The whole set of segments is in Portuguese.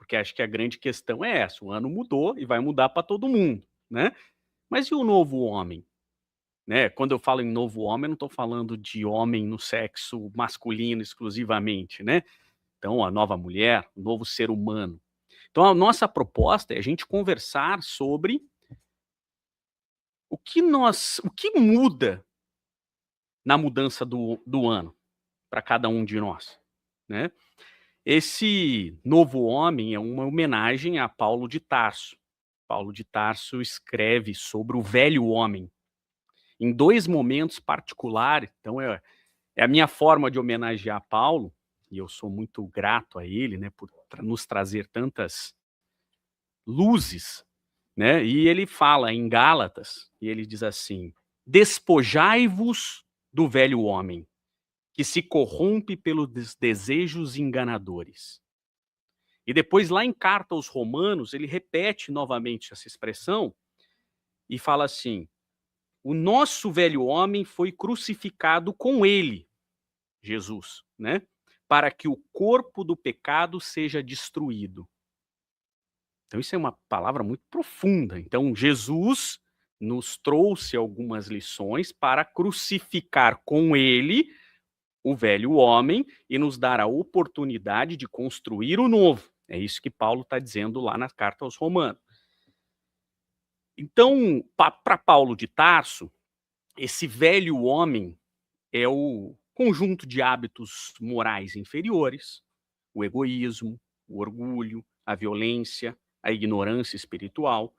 Porque acho que a grande questão é essa, o ano mudou e vai mudar para todo mundo, né. Mas e o novo homem? Né, quando eu falo em novo homem, eu não estou falando de homem no sexo masculino exclusivamente, né. Então a nova mulher, o novo ser humano. Então a nossa proposta é a gente conversar sobre o que muda na mudança do ano para cada um de nós, né. Esse novo homem é uma homenagem a Paulo de Tarso. Paulo de Tarso escreve sobre o velho homem, em 2 momentos particulares, então é a minha forma de homenagear Paulo, e eu sou muito grato a ele, né, por nos trazer tantas luzes, né, e ele fala em Gálatas, e ele diz assim: "Despojai-vos do velho homem, que se corrompe pelos desejos enganadores". E depois lá em carta aos Romanos, ele repete novamente essa expressão, e fala assim: "O nosso velho homem foi crucificado com ele", Jesus, né, "para que o corpo do pecado seja destruído". Então isso é uma palavra muito profunda. Então Jesus nos trouxe algumas lições para crucificar com ele o velho homem e nos dar a oportunidade de construir o novo. É isso que Paulo está dizendo lá na carta aos Romanos. Então, para Paulo de Tarso, esse velho homem é o conjunto de hábitos morais inferiores, o egoísmo, o orgulho, a violência, a ignorância espiritual,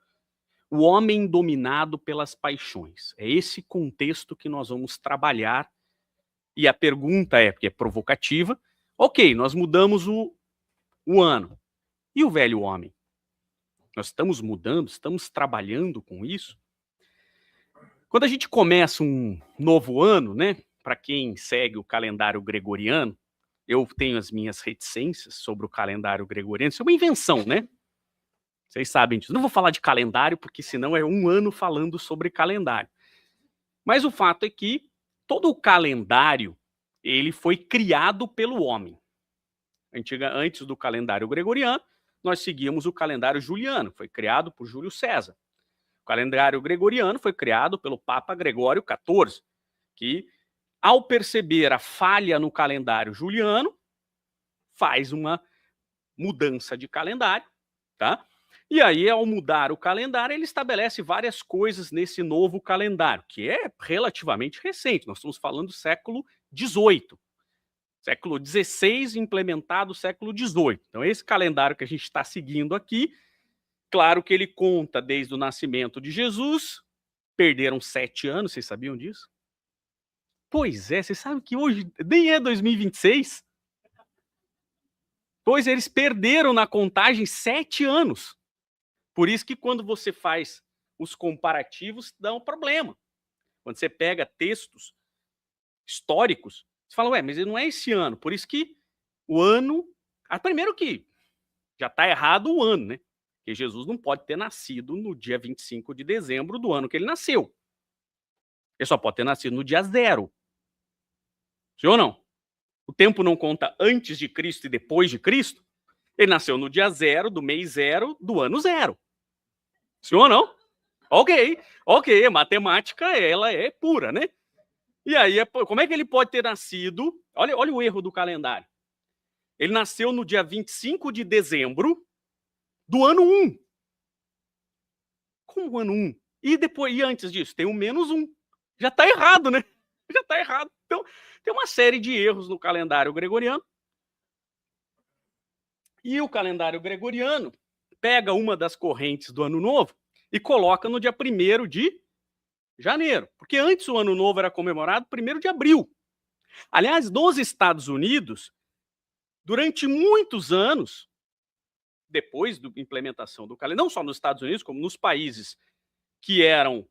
o homem dominado pelas paixões. É esse contexto que nós vamos trabalhar. E a pergunta é, porque é provocativa, ok, nós mudamos o ano. E o velho homem? Nós estamos mudando, estamos trabalhando com isso? Quando a gente começa um novo ano, né, para quem segue o calendário gregoriano, eu tenho as minhas reticências sobre o calendário gregoriano, isso é uma invenção, né? Vocês sabem disso. Não vou falar de calendário, porque senão é um ano falando sobre calendário. Mas o fato é que todo o calendário, ele foi criado pelo homem. Antes do calendário gregoriano, nós seguíamos o calendário juliano, foi criado por Júlio César. O calendário gregoriano foi criado pelo Papa Gregório XIV, que, ao perceber a falha no calendário juliano, faz uma mudança de calendário, tá? E aí, ao mudar o calendário, ele estabelece várias coisas nesse novo calendário, que é relativamente recente. Nós estamos falando do século XVIII. Século XVI implementado século XVIII. Então, esse calendário que a gente está seguindo aqui, claro que ele conta desde o nascimento de Jesus, perderam 7 anos, vocês sabiam disso? Pois é, vocês sabem que hoje nem é 2026? Pois eles perderam na contagem 7 anos. Por isso que quando você faz os comparativos, dá um problema. Quando você pega textos históricos, você fala, ué, mas não é esse ano. Por isso que o ano. Primeiro que já está errado o ano, né? Porque Jesus não pode ter nascido no dia 25 de dezembro do ano que ele nasceu. Ele só pode ter nascido no dia 0. Sim ou não? O tempo não conta antes de Cristo e depois de Cristo. Ele nasceu no dia 0, do mês 0, do ano 0. Sim ou não? Ok, a matemática, ela é pura, né? E aí, como é que ele pode ter nascido? Olha o erro do calendário. Ele nasceu no dia 25 de dezembro do ano 1. Como o ano 1? E antes disso, tem o -1. Já está errado, né? Já está errado. Então, tem uma série de erros no calendário gregoriano. E o calendário gregoriano pega uma das correntes do ano novo e coloca no dia 1º de janeiro. Porque antes o ano novo era comemorado 1º de abril. Aliás, nos Estados Unidos, durante muitos anos, depois da implementação do calendário, não só nos Estados Unidos, como nos países que eram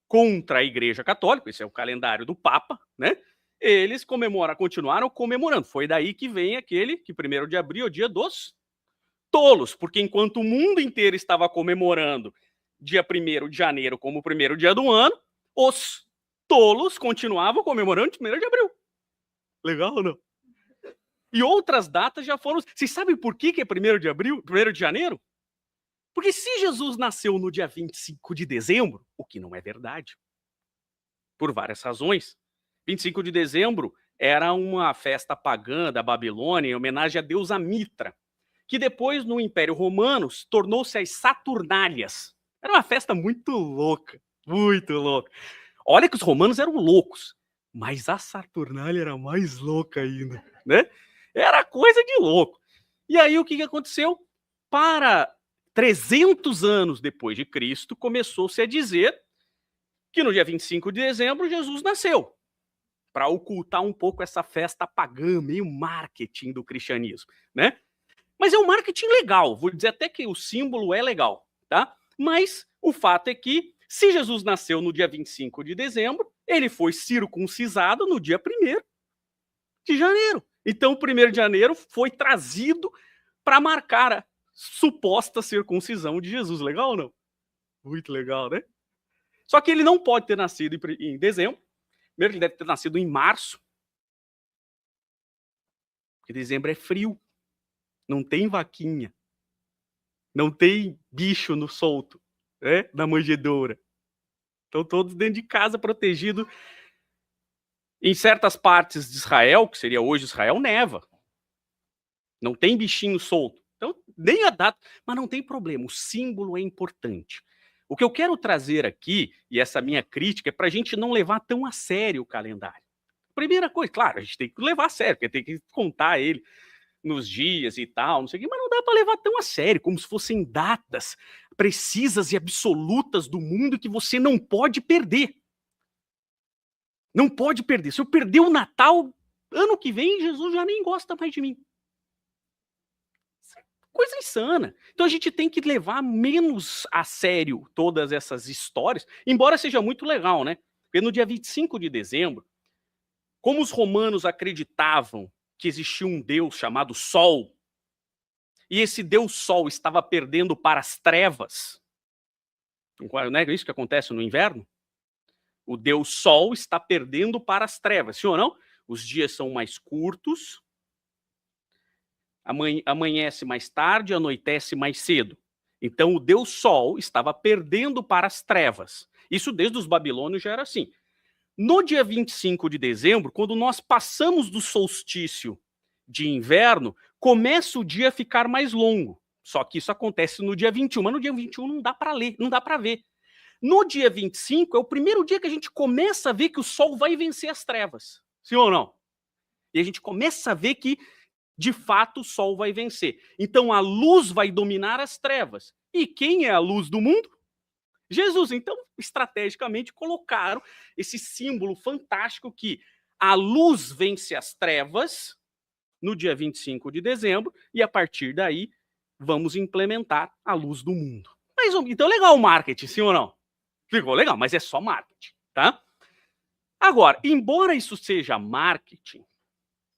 contra a Igreja Católica, esse é o calendário do Papa, né? Eles continuaram comemorando. Foi daí que vem aquele que 1º de abril é o dia dos tolos, porque enquanto o mundo inteiro estava comemorando dia 1º de janeiro como o primeiro dia do ano, os tolos continuavam comemorando 1º de abril. Legal ou não? E outras datas já foram... Vocês sabem por que é 1º de abril, 1º de janeiro? Porque se Jesus nasceu no dia 25 de dezembro, o que não é verdade, por várias razões. 25 de dezembro era uma festa pagã da Babilônia em homenagem à deusa Mitra, que depois, no Império Romano, tornou-se as Saturnálias. Era uma festa muito louca, muito louca. Olha que os romanos eram loucos, mas a Saturnália era mais louca ainda, né? Era coisa de louco. E aí o que aconteceu? Para 300 anos depois de Cristo, começou-se a dizer que no dia 25 de dezembro Jesus nasceu, para ocultar um pouco essa festa pagã, meio marketing do cristianismo, né? Mas é um marketing legal, vou dizer até que o símbolo é legal, tá? Mas o fato é que, se Jesus nasceu no dia 25 de dezembro, ele foi circuncisado no dia 1º de janeiro. Então, o 1º de janeiro foi trazido para marcar a suposta circuncisão de Jesus. Legal ou não? Muito legal, né? Só que ele não pode ter nascido em dezembro. Primeiro, ele deve ter nascido em março. Porque dezembro é frio. Não tem vaquinha. Não tem bicho no solto, né? Na manjedoura. Estão todos dentro de casa, protegidos. Em certas partes de Israel, que seria hoje Israel, neva. Não tem bichinho solto. Então, nem a data. Mas não tem problema, o símbolo é importante. O que eu quero trazer aqui, e essa minha crítica, é para a gente não levar tão a sério o calendário. Primeira coisa, claro, a gente tem que levar a sério, porque tem que contar ele nos dias e tal, não sei o quê, mas não dá para levar tão a sério, como se fossem datas precisas e absolutas do mundo que você não pode perder. Não pode perder. Se eu perder o Natal, ano que vem, Jesus já nem gosta mais de mim. Coisa insana. Então a gente tem que levar menos a sério todas essas histórias, embora seja muito legal, né? Porque no dia 25 de dezembro, como os romanos acreditavam que existia um deus chamado Sol, e esse deus Sol estava perdendo para as trevas, não é isso que acontece no inverno? O deus Sol está perdendo para as trevas, sim ou não? Os dias são mais curtos, amanhece mais tarde, anoitece mais cedo. Então o deus Sol estava perdendo para as trevas. Isso desde os babilônios já era assim. No dia 25 de dezembro, quando nós passamos do solstício de inverno, começa o dia a ficar mais longo. Só que isso acontece no dia 21, mas no dia 21 não dá para ler, não dá para ver. No dia 25 é o primeiro dia que a gente começa a ver que o sol vai vencer as trevas. Sim ou não? E a gente começa a ver que, de fato, o sol vai vencer. Então a luz vai dominar as trevas. E quem é a luz do mundo? Jesus. Então, estrategicamente, colocaram esse símbolo fantástico que a luz vence as trevas no dia 25 de dezembro e, a partir daí, vamos implementar a luz do mundo. Mas, então, legal o marketing, sim ou não? Ficou legal, mas é só marketing, tá? Agora, embora isso seja marketing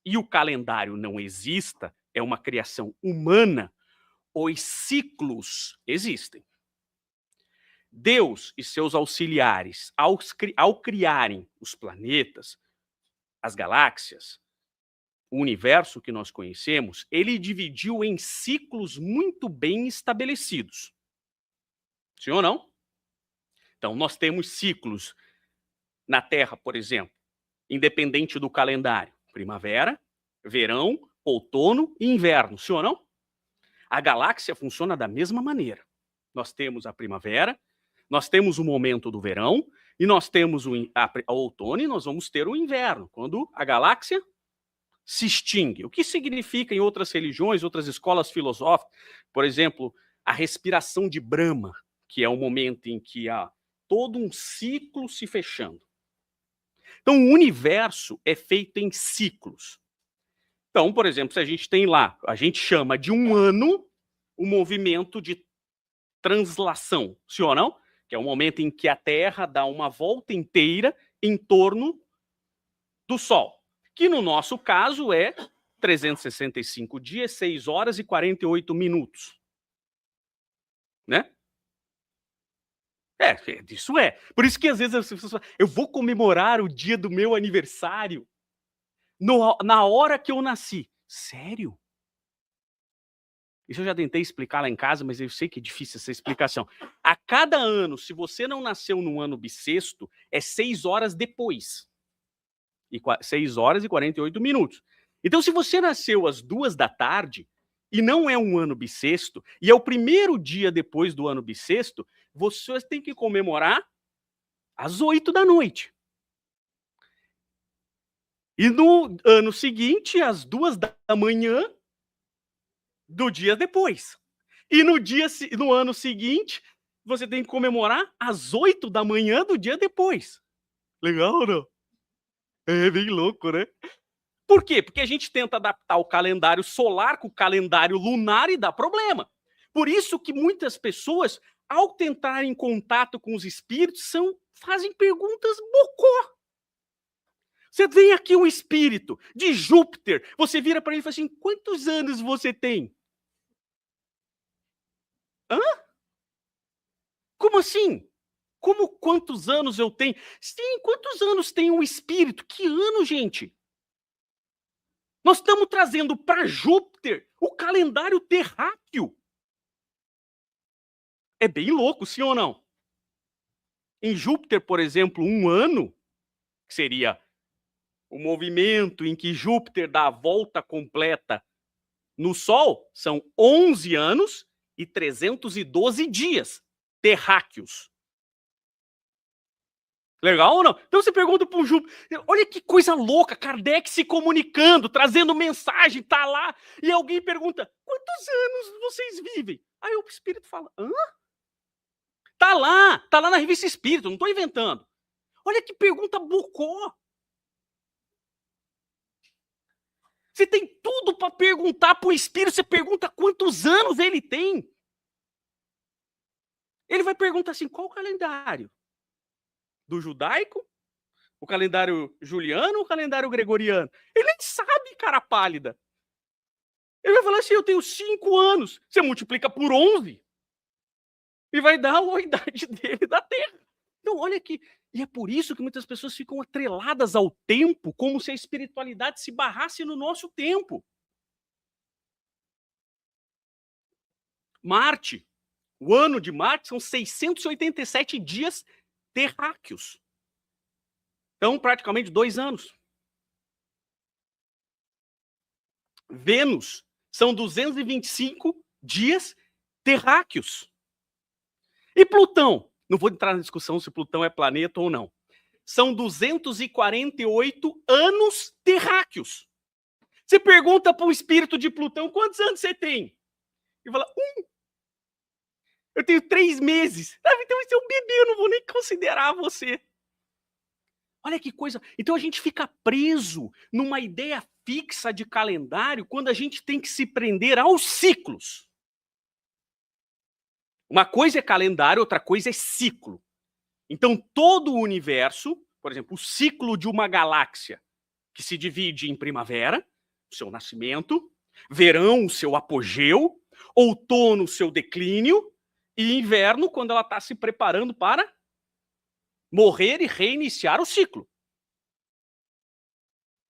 e o calendário não exista, é uma criação humana, os ciclos existem. Deus e seus auxiliares, ao criarem os planetas, as galáxias, o universo que nós conhecemos, ele dividiu em ciclos muito bem estabelecidos. Sim ou não? Então, nós temos ciclos na Terra, por exemplo, independente do calendário: primavera, verão, outono e inverno. Sim ou não? A galáxia funciona da mesma maneira. Nós temos a primavera, nós temos o momento do verão, e nós temos o outono, e nós vamos ter o inverno, quando a galáxia se extingue. O que significa em outras religiões, outras escolas filosóficas, por exemplo, a respiração de Brahma, que é o momento em que há todo um ciclo se fechando. Então, o universo é feito em ciclos. Então, por exemplo, se a gente tem lá, a gente chama de um ano o movimento de translação, sim ou não? Que é o momento em que a Terra dá uma volta inteira em torno do Sol, que no nosso caso é 365 dias, 6 horas e 48 minutos. Né? Isso é. Por isso que às vezes as pessoas falam, eu vou comemorar o dia do meu aniversário na hora que eu nasci. Sério? Isso eu já tentei explicar lá em casa, mas eu sei que é difícil essa explicação. A cada ano, se você não nasceu no ano bissexto, é 6 horas depois. 6 horas e 48 minutos. Então, se você nasceu às 2 da tarde, e não é um ano bissexto, e é o primeiro dia depois do ano bissexto, você tem que comemorar às 8 da noite. E no ano seguinte, às 2 da manhã do dia depois. E no ano seguinte, você tem que comemorar às 8 da manhã do dia depois. Legal ou não? É bem louco, né? Por quê? Porque a gente tenta adaptar o calendário solar com o calendário lunar e dá problema. Por isso que muitas pessoas, ao tentar em contato com os espíritos, fazem perguntas bocó. Você vem aqui um espírito de Júpiter, você vira para ele e fala assim: quantos anos você tem? Hã? Como assim? Como quantos anos eu tenho? Sim, quantos anos tem um espírito? Que ano, gente? Nós estamos trazendo para Júpiter o calendário terráqueo. É bem louco, sim ou não? Em Júpiter, por exemplo, um ano, que seria o movimento em que Júpiter dá a volta completa no Sol, são 11 anos e 312 dias terráqueos. Legal ou não? Então você pergunta para o Júpiter, olha que coisa louca, Kardec se comunicando, trazendo mensagem, tá lá, e alguém pergunta, quantos anos vocês vivem? Aí o espírito fala, hã? Tá lá na revista Espírito, não tô inventando. Olha que pergunta bocó. Você tem tudo para perguntar pro espírito, você pergunta quantos anos ele tem. Ele vai perguntar assim, qual o calendário? Do judaico? O calendário juliano ou o calendário gregoriano? Ele nem sabe, cara pálida. Ele vai falar assim, eu tenho 5 anos. Você multiplica por 11 e vai dar a idade dele da Terra. Então, olha aqui. E é por isso que muitas pessoas ficam atreladas ao tempo, como se a espiritualidade se barrasse no nosso tempo. Marte. O ano de Marte são 687 dias terráqueos. Então, praticamente 2 anos. Vênus são 225 dias terráqueos. E Plutão? Não vou entrar na discussão se Plutão é planeta ou não. São 248 anos terráqueos. Você pergunta para o espírito de Plutão, quantos anos você tem? Ele fala, 1. Eu tenho 3 meses. Ah, então você é um bebê, eu não vou nem considerar você. Olha que coisa. Então a gente fica preso numa ideia fixa de calendário quando a gente tem que se prender aos ciclos. Uma coisa é calendário, outra coisa é ciclo. Então todo o universo, por exemplo, o ciclo de uma galáxia, que se divide em primavera, o seu nascimento, verão, o seu apogeu, outono, o seu declínio, e inverno, quando ela está se preparando para morrer e reiniciar o ciclo.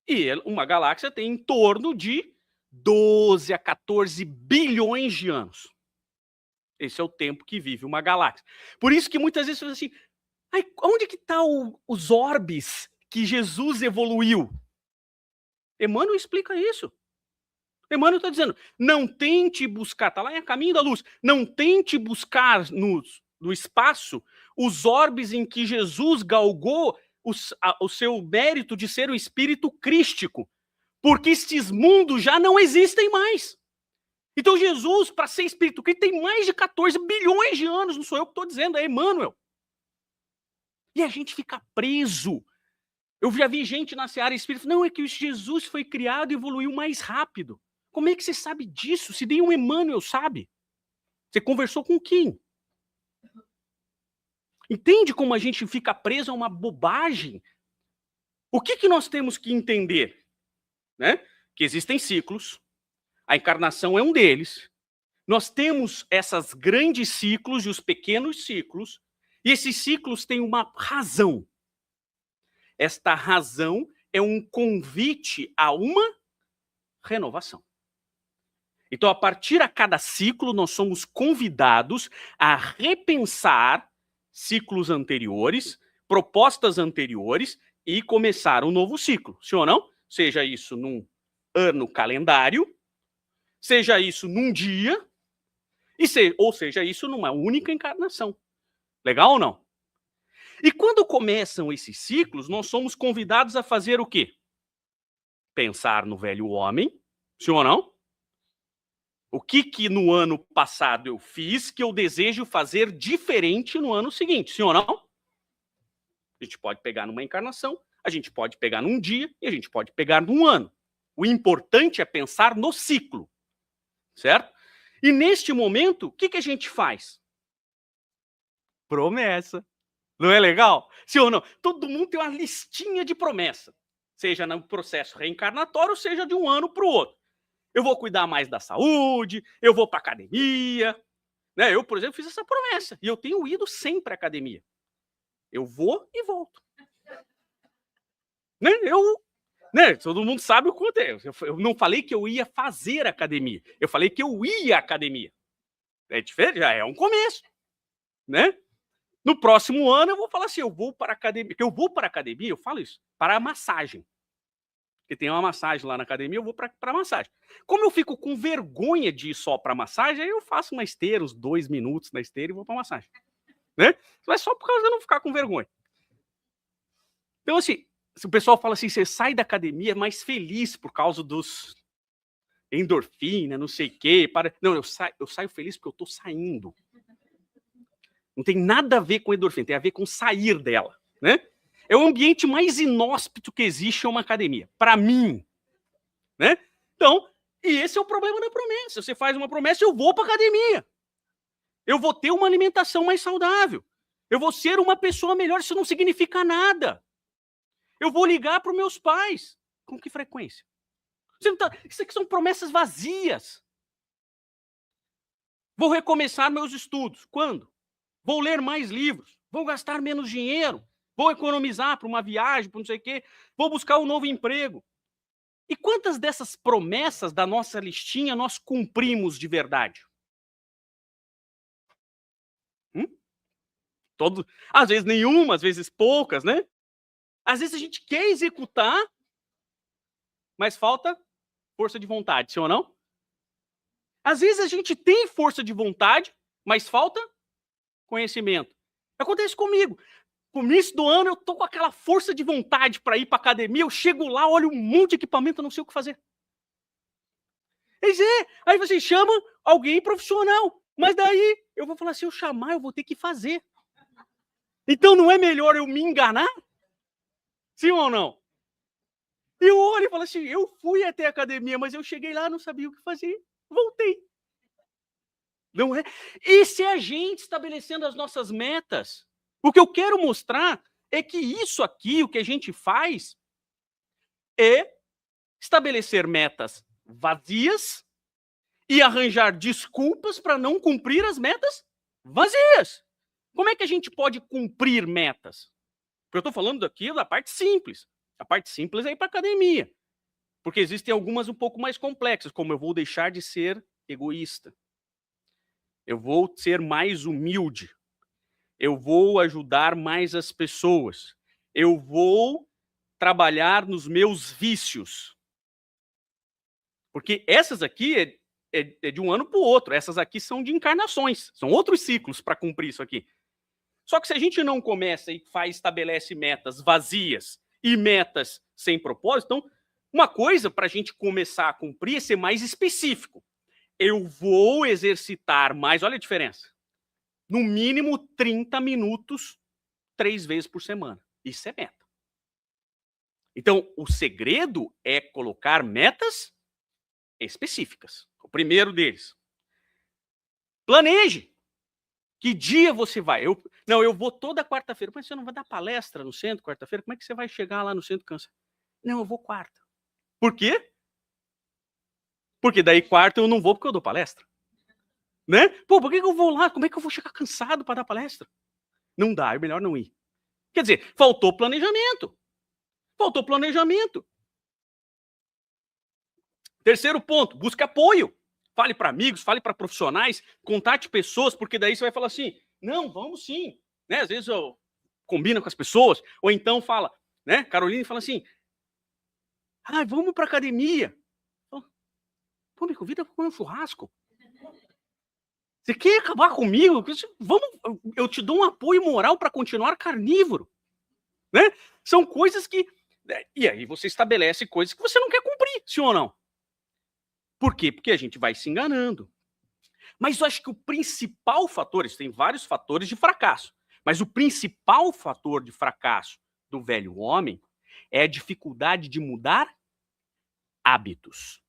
E uma galáxia tem em torno de 12 a 14 bilhões de anos. Esse é o tempo que vive uma galáxia. Por isso que muitas vezes você diz assim, onde que estão os orbes que Jesus evoluiu? Emmanuel explica isso. Emmanuel está dizendo, não tente buscar, está lá em A Caminho da Luz, não tente buscar no espaço os orbes em que Jesus galgou o seu mérito de ser o espírito crístico, porque estes mundos já não existem mais. Então Jesus, para ser espírito crístico, tem mais de 14 bilhões de anos, não sou eu que estou dizendo, é Emmanuel. E a gente fica preso. Eu já vi gente na seara espírita, não, é que Jesus foi criado e evoluiu mais rápido. Como é que você sabe disso? Se nem um Emmanuel sabe. Você conversou com quem? Entende como a gente fica preso a uma bobagem? O que nós temos que entender? Né? Que existem ciclos, a encarnação é um deles. Nós temos esses grandes ciclos e os pequenos ciclos, e esses ciclos têm uma razão. Esta razão é um convite a uma renovação. Então, a partir a cada ciclo, nós somos convidados a repensar ciclos anteriores, propostas anteriores e começar um novo ciclo, sim ou não? Seja isso num ano calendário, seja isso num dia, ou seja isso numa única encarnação. Legal ou não? E quando começam esses ciclos, nós somos convidados a fazer o quê? Pensar no velho homem, sim ou não? O que no ano passado eu fiz que eu desejo fazer diferente no ano seguinte, sim ou não? A gente pode pegar numa encarnação, a gente pode pegar num dia e a gente pode pegar num ano. O importante é pensar no ciclo, certo? E neste momento, o que a gente faz? Promessa. Não é legal? Sim ou não? Todo mundo tem uma listinha de promessa, seja no processo reencarnatório, seja de um ano para o outro. Eu vou cuidar mais da saúde, eu vou para academia. Né? Eu, por exemplo, fiz essa promessa e eu tenho ido sempre à academia. Eu vou e volto. Né? Todo mundo sabe o quanto é. Eu não falei que eu ia fazer academia. Eu falei que eu ia à academia. É diferente, já é um começo. Né? No próximo ano eu vou falar assim, eu vou para a academia. Porque eu vou para a academia, eu falo isso, para a massagem. Porque tem uma massagem lá na academia, eu vou para a massagem. Como eu fico com vergonha de ir só para a massagem, aí eu faço uma esteira, uns 2 minutos na esteira e vou para a massagem. Né? Mas só por causa de eu não ficar com vergonha. Então, assim, se o pessoal fala assim, você sai da academia mais feliz por causa dos endorfina, não sei o quê. Não, eu saio feliz porque eu estou saindo. Não tem nada a ver com endorfina, tem a ver com sair dela. Né? É o ambiente mais inóspito que existe em uma academia, para mim. Né? Então, e esse é o problema da promessa. Você faz uma promessa, eu vou para academia. Eu vou ter uma alimentação mais saudável. Eu vou ser uma pessoa melhor. Isso não significa nada. Eu vou ligar para os meus pais. Com que frequência? Isso aqui são promessas vazias. Vou recomeçar meus estudos. Quando? Vou ler mais livros. Vou gastar menos dinheiro. Vou economizar para uma viagem, para não sei o quê. Vou buscar um novo emprego. E quantas dessas promessas da nossa listinha nós cumprimos de verdade? Às vezes nenhuma, às vezes poucas, né? Às vezes a gente quer executar, mas falta força de vontade, sim ou não? Às vezes a gente tem força de vontade, mas falta conhecimento. Acontece comigo. No início do ano eu tô com aquela força de vontade para ir para academia, eu chego lá, olho um monte de equipamento, eu não sei o que fazer. Aí você chama alguém profissional, mas daí eu vou falar, se eu chamar, eu vou ter que fazer. Então não é melhor eu me enganar? Sim ou não? E eu olho e falo assim, eu fui até a academia, mas eu cheguei lá, não sabia o que fazer, voltei. Não é? Esse é a gente estabelecendo as nossas metas. O que eu quero mostrar é que isso aqui, o que a gente faz, é estabelecer metas vazias e arranjar desculpas para não cumprir as metas vazias. Como é que a gente pode cumprir metas? Porque eu estou falando aqui da parte simples. A parte simples é ir para a academia. Porque existem algumas um pouco mais complexas, como eu vou deixar de ser egoísta. Eu vou ser mais humilde. Eu vou ajudar mais as pessoas. Eu vou trabalhar nos meus vícios. Porque essas aqui é de um ano para o outro. Essas aqui são de encarnações. São outros ciclos para cumprir isso aqui. Só que se a gente não começa e estabelece metas vazias e metas sem propósito, então, uma coisa para a gente começar a cumprir é ser mais específico. Eu vou exercitar mais, olha a diferença, no mínimo 30 minutos, 3 vezes por semana. Isso é meta. Então, o segredo é colocar metas específicas. O primeiro deles. Planeje. Que dia você vai? Eu vou toda quarta-feira. Mas você não vai dar palestra no centro quarta-feira? Como é que você vai chegar lá no centro cansado? Não, eu vou quarta. Por quê? Porque daí quarta eu não vou porque eu dou palestra. Né? Pô, por que eu vou lá? Como é que eu vou chegar cansado para dar palestra? Não dá, é melhor não ir. Quer dizer, faltou planejamento. Faltou planejamento. Terceiro ponto, busque apoio. Fale para amigos, fale para profissionais, contate pessoas, porque daí você vai falar assim, não, vamos sim. Né? Às vezes eu combino com as pessoas, ou então fala, né? Caroline fala assim, vamos para academia. Pô, me convida para comer um churrasco. Você quer acabar comigo? Vamos, eu te dou um apoio moral para continuar carnívoro. Né? São coisas que... E aí você estabelece coisas que você não quer cumprir, sim ou não? Por quê? Porque a gente vai se enganando. Mas eu acho que o principal fator, tem vários fatores de fracasso, mas o principal fator de fracasso do velho homem é a dificuldade de mudar hábitos.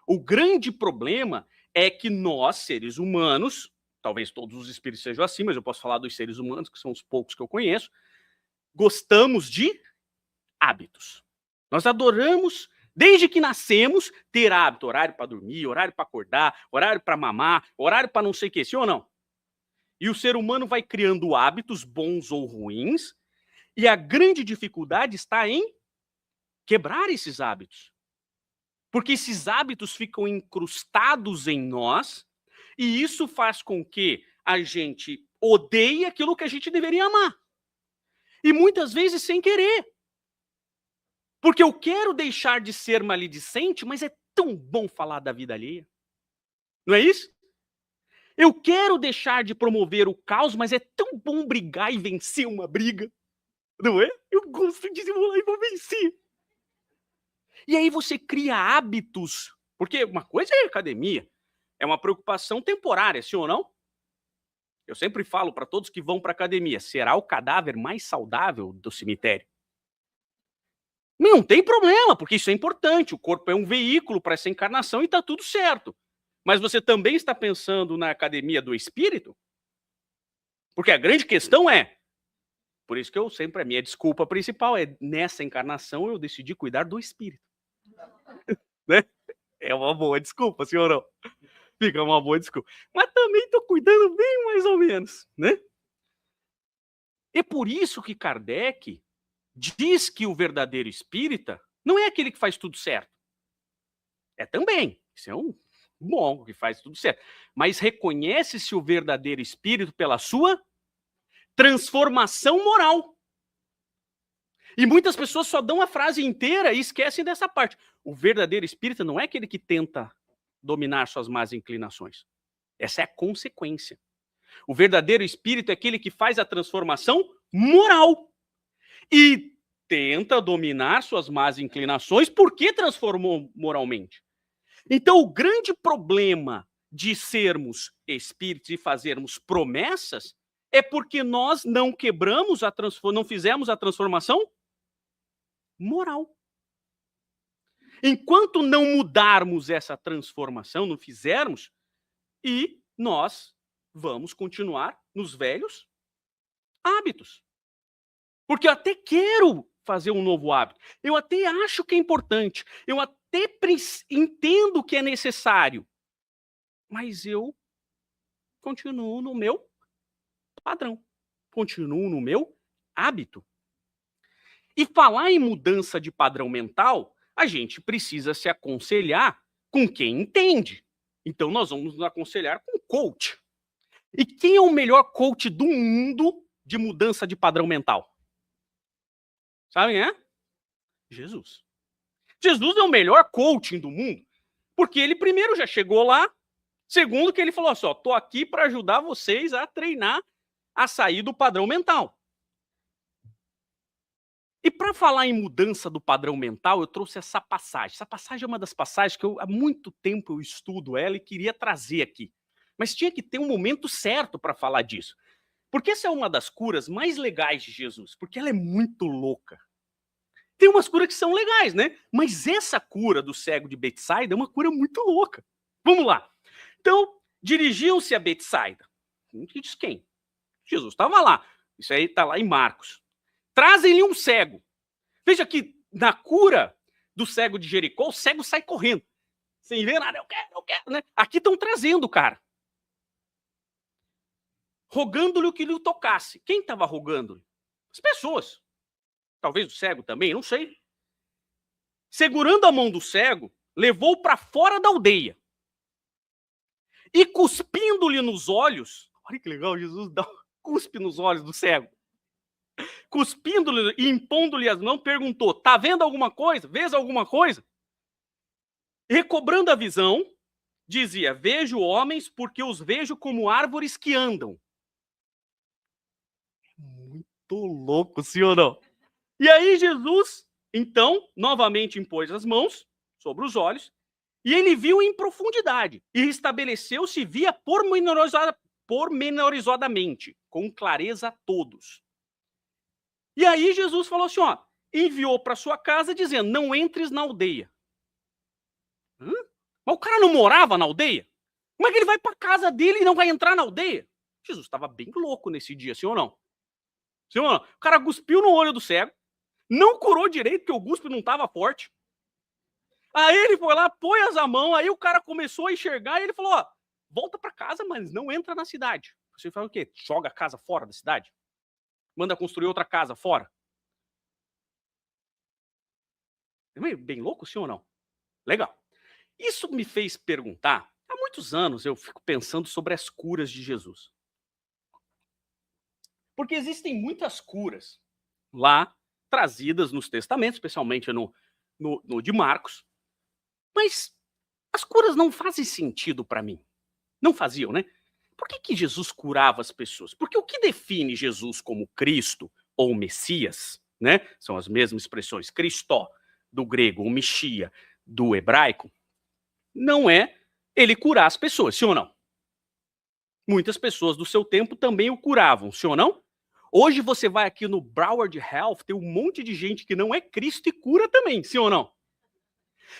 O grande problema é que nós, seres humanos, talvez todos os espíritos sejam assim, mas eu posso falar dos seres humanos, que são os poucos que eu conheço, gostamos de hábitos. Nós adoramos, desde que nascemos, ter hábito, horário para dormir, horário para acordar, horário para mamar, horário para não sei o que, sim ou não? E o ser humano vai criando hábitos bons ou ruins, e a grande dificuldade está em quebrar esses hábitos. Porque esses hábitos ficam incrustados em nós, e isso faz com que a gente odeie aquilo que a gente deveria amar. E muitas vezes sem querer. Porque eu quero deixar de ser maledicente, mas é tão bom falar da vida alheia. Não é isso? Eu quero deixar de promover o caos, mas é tão bom brigar e vencer uma briga. Não é? Eu gosto de desenrolar e vou vencer. E aí você cria hábitos. Porque uma coisa é academia. É uma preocupação temporária, sim ou não? Eu sempre falo para todos que vão para academia, será o cadáver mais saudável do cemitério? Não tem problema, porque isso é importante. O corpo é um veículo para essa encarnação e está tudo certo. Mas você também está pensando na academia do espírito? Porque a grande questão é, por isso que eu sempre, a minha desculpa principal é, nessa encarnação eu decidi cuidar do espírito. Né? É uma boa desculpa, senhor não? Fica uma boa desculpa. Mas também estou cuidando bem mais ou menos, né? É por isso que Kardec diz que o verdadeiro espírita não é aquele que faz tudo certo. É também. Isso é um bom que faz tudo certo. Mas reconhece-se o verdadeiro espírito pela sua transformação moral. E muitas pessoas só dão a frase inteira e esquecem dessa parte. O verdadeiro espírita não é aquele que tenta dominar suas más inclinações. Essa é a consequência. O verdadeiro espírito é aquele que faz a transformação moral. E tenta dominar suas más inclinações porque transformou moralmente. Então, o grande problema de sermos espíritos e fazermos promessas é porque nós não quebramos não fizemos a transformação moral. Enquanto não mudarmos essa transformação, não fizermos, e nós vamos continuar nos velhos hábitos. Porque eu até quero fazer um novo hábito. Eu até acho que é importante. Eu até entendo que é necessário. Mas eu continuo no meu padrão. Continuo no meu hábito. E falar em mudança de padrão mental, a gente precisa se aconselhar com quem entende. Então nós vamos nos aconselhar com o coach. E quem é o melhor coach do mundo de mudança de padrão mental? Sabem, é? Jesus. Jesus é o melhor coaching do mundo, porque ele primeiro já chegou lá, segundo que ele falou assim, ó, tô aqui para ajudar vocês a treinar a sair do padrão mental. E para falar em mudança do padrão mental, eu trouxe essa passagem. Essa passagem é uma das passagens que há muito tempo eu estudo ela e queria trazer aqui. Mas tinha que ter um momento certo para falar disso. Porque essa é uma das curas mais legais de Jesus, porque ela é muito louca. Tem umas curas que são legais, né? Mas essa cura do cego de Betsaida é uma cura muito louca. Vamos lá. Então, dirigiam-se a Betsaida. Diz quem? Jesus estava lá. Isso aí está lá em Marcos. Trazem-lhe um cego. Veja que na cura do cego de Jericó, o cego sai correndo. Sem ver nada, eu quero, né? Aqui estão trazendo o cara. Rogando-lhe o que lhe tocasse. Quem estava rogando-lhe? As pessoas. Talvez o cego também, não sei. Segurando a mão do cego, levou para fora da aldeia. E cuspindo-lhe nos olhos, olha que legal, Jesus dá um cuspe nos olhos do cego. Cuspindo-lhe e impondo-lhe as mãos, perguntou: tá vendo alguma coisa? Vês alguma coisa? Recobrando a visão, dizia: vejo homens porque os vejo como árvores que andam. Muito louco, sim ou não? E aí Jesus, então, novamente impôs as mãos sobre os olhos, e ele viu em profundidade, e estabeleceu-se e via pormenorizadamente, com clareza a todos. E aí Jesus falou assim, ó, enviou para sua casa dizendo, não entres na aldeia. Mas o cara não morava na aldeia? Como é que ele vai para casa dele e não vai entrar na aldeia? Jesus estava bem louco nesse dia, sim ou não? Sim ou não? O cara cuspiu no olho do cego, não curou direito, porque o cuspe não estava forte. Aí ele foi lá, pôs a mão, aí o cara começou a enxergar e ele falou, ó, volta para casa, mas não entra na cidade. Você fala o quê? Joga a casa fora da cidade? Manda construir outra casa fora? É bem louco, sim ou não? Legal. Isso me fez perguntar, há muitos anos eu fico pensando sobre as curas de Jesus. Porque existem muitas curas lá, trazidas nos testamentos, especialmente no de Marcos, mas as curas não fazem sentido para mim. Não faziam, né? Por que Jesus curava as pessoas? Porque o que define Jesus como Cristo ou Messias, né? São as mesmas expressões, Cristó, do grego, o Mexia, do hebraico, não é ele curar as pessoas, sim ou não? Muitas pessoas do seu tempo também o curavam, sim ou não? Hoje você vai aqui no Broward Health, tem um monte de gente que não é Cristo e cura também, sim ou não?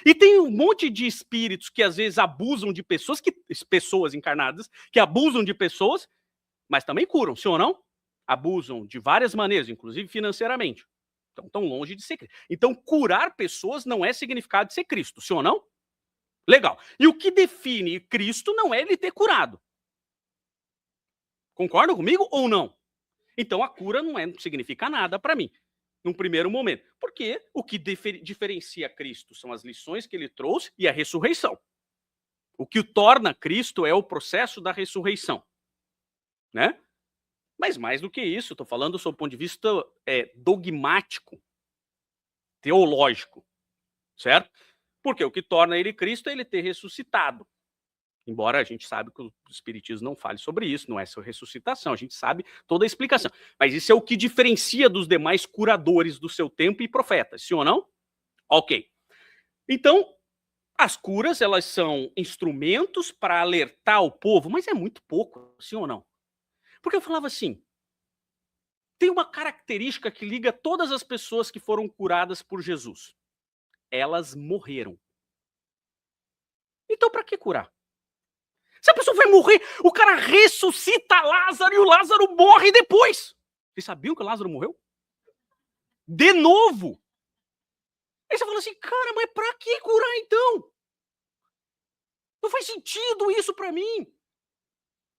E tem um monte de espíritos que às vezes abusam de pessoas, pessoas encarnadas, que abusam de pessoas, mas também curam, sim ou não? Abusam de várias maneiras, inclusive financeiramente. Então, estão longe de ser Cristo. Então, curar pessoas não é significado de ser Cristo, sim ou não? Legal. E o que define Cristo não é ele ter curado. Concordam comigo ou não? Então, a cura não significa nada para mim, num primeiro momento. Porque o que diferencia Cristo são as lições que ele trouxe e a ressurreição. O que o torna Cristo é o processo da ressurreição, né? Mas mais do que isso, estou falando sob o ponto de vista dogmático, teológico, certo? Porque o que torna ele Cristo é ele ter ressuscitado. Embora a gente sabe que o Espiritismo não fale sobre isso, não é sua ressuscitação, a gente sabe toda a explicação. Mas isso é o que diferencia dos demais curadores do seu tempo e profetas, sim ou não? Ok. Então, as curas, elas são instrumentos para alertar o povo, mas é muito pouco, sim ou não? Porque eu falava assim, tem uma característica que liga todas as pessoas que foram curadas por Jesus. Elas morreram. Então, para que curar? Se a pessoa vai morrer, o cara ressuscita Lázaro e o Lázaro morre depois. Vocês sabiam que o Lázaro morreu? De novo. Aí você fala assim, cara, mas pra que curar então? Não faz sentido isso pra mim.